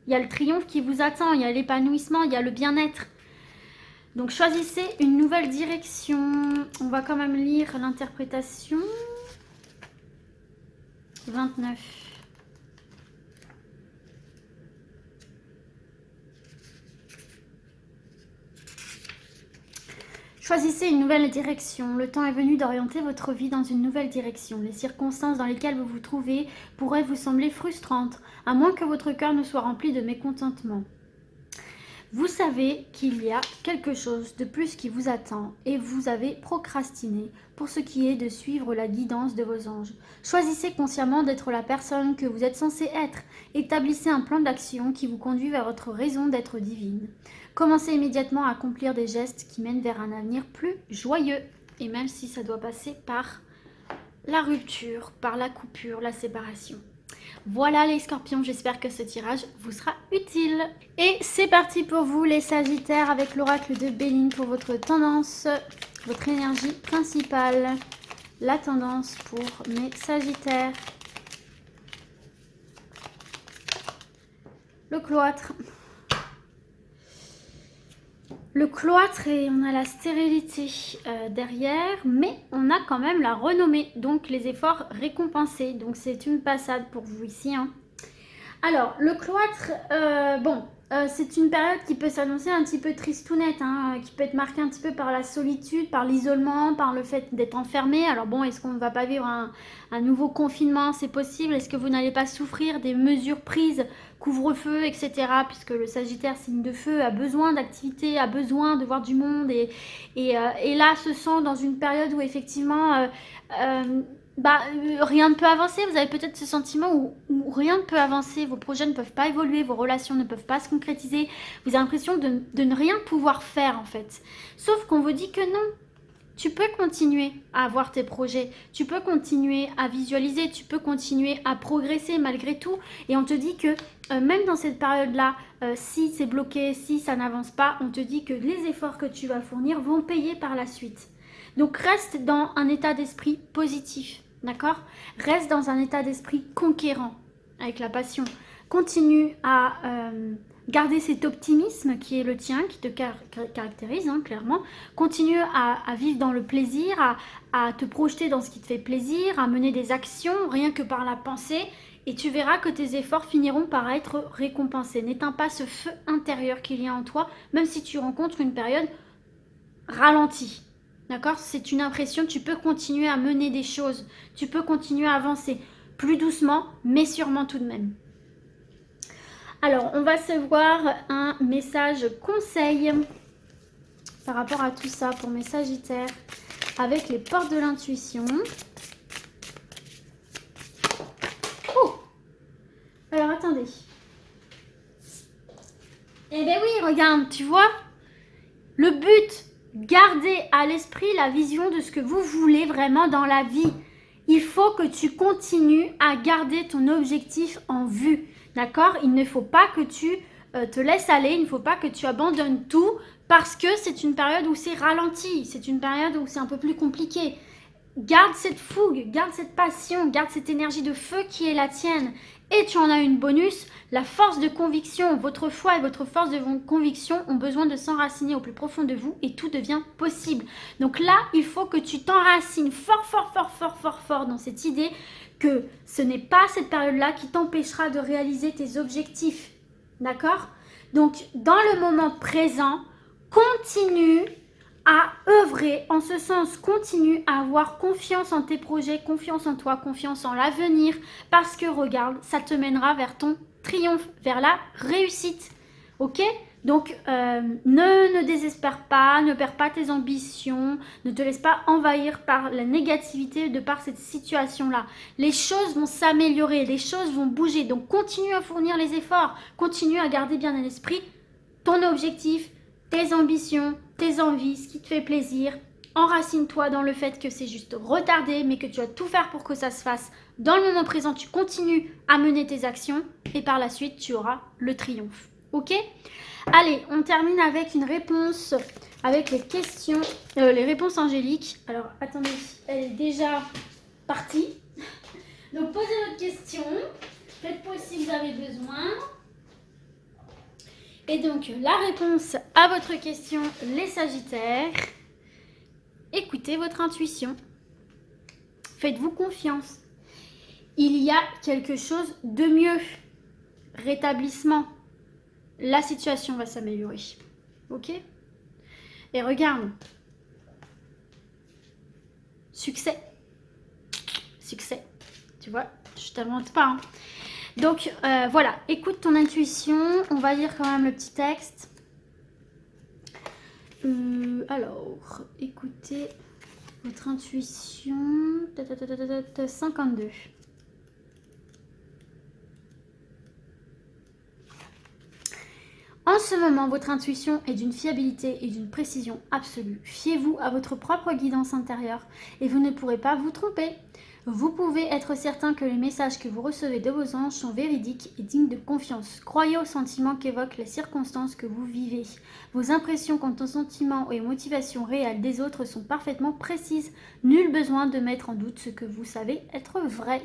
Il y a le triomphe qui vous attend. Il y a l'épanouissement. Il y a le bien-être. Donc, choisissez une nouvelle direction. On va quand même lire l'interprétation. 29. Choisissez une nouvelle direction. Le temps est venu d'orienter votre vie dans une nouvelle direction. Les circonstances dans lesquelles vous vous trouvez pourraient vous sembler frustrantes, à moins que votre cœur ne soit rempli de mécontentement. Vous savez qu'il y a quelque chose de plus qui vous attend et vous avez procrastiné pour ce qui est de suivre la guidance de vos anges. Choisissez consciemment d'être la personne que vous êtes censé être. Établissez un plan d'action qui vous conduit vers votre raison d'être divine. Commencez immédiatement à accomplir des gestes qui mènent vers un avenir plus joyeux. Et même si ça doit passer par la rupture, par la coupure, la séparation. Voilà les scorpions, j'espère que ce tirage vous sera utile. Et c'est parti pour vous les sagittaires avec l'oracle de Béline pour votre tendance, votre énergie principale. La tendance pour mes sagittaires. Le cloître. Le cloître et on a la stérilité derrière, mais on a quand même la renommée, donc les efforts récompensés. Donc c'est une passade pour vous ici. Hein. Alors, le cloître, c'est une période qui peut s'annoncer un petit peu tristounette, hein, qui peut être marquée un petit peu par la solitude, par l'isolement, par le fait d'être enfermé. Alors bon, est-ce qu'on ne va pas vivre un nouveau confinement? C'est possible. Est-ce que vous n'allez pas souffrir des mesures prises, couvre-feu, etc. Puisque le Sagittaire, signe de feu, a besoin d'activité, a besoin de voir du monde. Et là, se sent dans une période où effectivement... rien ne peut avancer, vous avez peut-être ce sentiment où rien ne peut avancer, vos projets ne peuvent pas évoluer, vos relations ne peuvent pas se concrétiser, vous avez l'impression de ne rien pouvoir faire en fait. Sauf qu'on vous dit que non, tu peux continuer à avoir tes projets, tu peux continuer à visualiser, tu peux continuer à progresser malgré tout. Et on te dit que même dans cette période-là, si c'est bloqué, si ça n'avance pas, on te dit que les efforts que tu vas fournir vont payer par la suite. Donc reste dans un état d'esprit positif. D'accord? Reste dans un état d'esprit conquérant avec la passion. Continue à garder cet optimisme qui est le tien, qui te caractérise, hein, clairement. Continue à vivre dans le plaisir, à te projeter dans ce qui te fait plaisir, à mener des actions rien que par la pensée. Et tu verras que tes efforts finiront par être récompensés. N'éteins pas ce feu intérieur qu'il y a en toi, même si tu rencontres une période ralentie. D'accord? C'est une impression, tu peux continuer à mener des choses, tu peux continuer à avancer, plus doucement, mais sûrement tout de même. Alors, on va se voir un message conseil par rapport à tout ça pour mes sagittaires, avec les portes de l'intuition. Oh! Alors, attendez. Eh bien oui, regarde, tu vois? Le but... Gardez à l'esprit la vision de ce que vous voulez vraiment dans la vie. Il faut que tu continues à garder ton objectif en vue. D'accord? Il ne faut pas que tu te laisses aller, il ne faut pas que tu abandonnes tout parce que c'est une période où c'est ralenti, c'est une période où c'est un peu plus compliqué. Garde cette fougue, garde cette passion, garde cette énergie de feu qui est la tienne. Et tu en as une bonus, la force de conviction, votre foi et votre force de conviction ont besoin de s'enraciner au plus profond de vous et tout devient possible. Donc là, il faut que tu t'enracines fort dans cette idée que ce n'est pas cette période-là qui t'empêchera de réaliser tes objectifs. D'accord? Donc, dans le moment présent, continue à œuvrer, en ce sens, continue à avoir confiance en tes projets, confiance en toi, confiance en l'avenir, parce que regarde, ça te mènera vers ton triomphe, vers la réussite, ok? Donc, ne désespère pas, ne perds pas tes ambitions, ne te laisse pas envahir par la négativité de par cette situation-là. Les choses vont s'améliorer, les choses vont bouger, donc continue à fournir les efforts, continue à garder bien à l'esprit ton objectif, tes ambitions, tes envies, ce qui te fait plaisir. Enracine-toi dans le fait que c'est juste retardé, mais que tu vas tout faire pour que ça se fasse. Dans le moment présent, tu continues à mener tes actions et par la suite, tu auras le triomphe. Ok? Allez, on termine avec une réponse, avec les questions, les réponses angéliques. Alors, attendez, elle est déjà partie. Donc, posez votre question. Faites pause si vous avez besoin. Et donc, la réponse à votre question, les Sagittaires, écoutez votre intuition. Faites-vous confiance. Il y a quelque chose de mieux. Rétablissement. La situation va s'améliorer. Ok? Et regarde. Succès. Succès. Tu vois, je t'invente pas. Hein. Donc, voilà. Écoute ton intuition. On va lire quand même le petit texte. Alors, écoutez votre intuition. 52. En ce moment, votre intuition est d'une fiabilité et d'une précision absolue. Fiez-vous à votre propre guidance intérieure et vous ne pourrez pas vous tromper. Vous pouvez être certain que les messages que vous recevez de vos anges sont véridiques et dignes de confiance. Croyez aux sentiments qu'évoquent les circonstances que vous vivez. Vos impressions quant aux sentiments et aux motivations réelles des autres sont parfaitement précises. Nul besoin de mettre en doute ce que vous savez être vrai.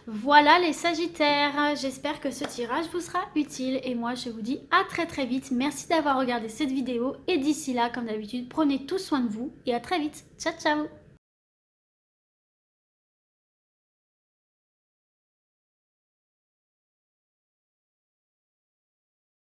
Voilà les Sagittaires, j'espère que ce tirage vous sera utile et moi je vous dis à très vite. Merci d'avoir regardé cette vidéo et d'ici là, comme d'habitude, prenez tout soin de vous et à très vite. Ciao ciao.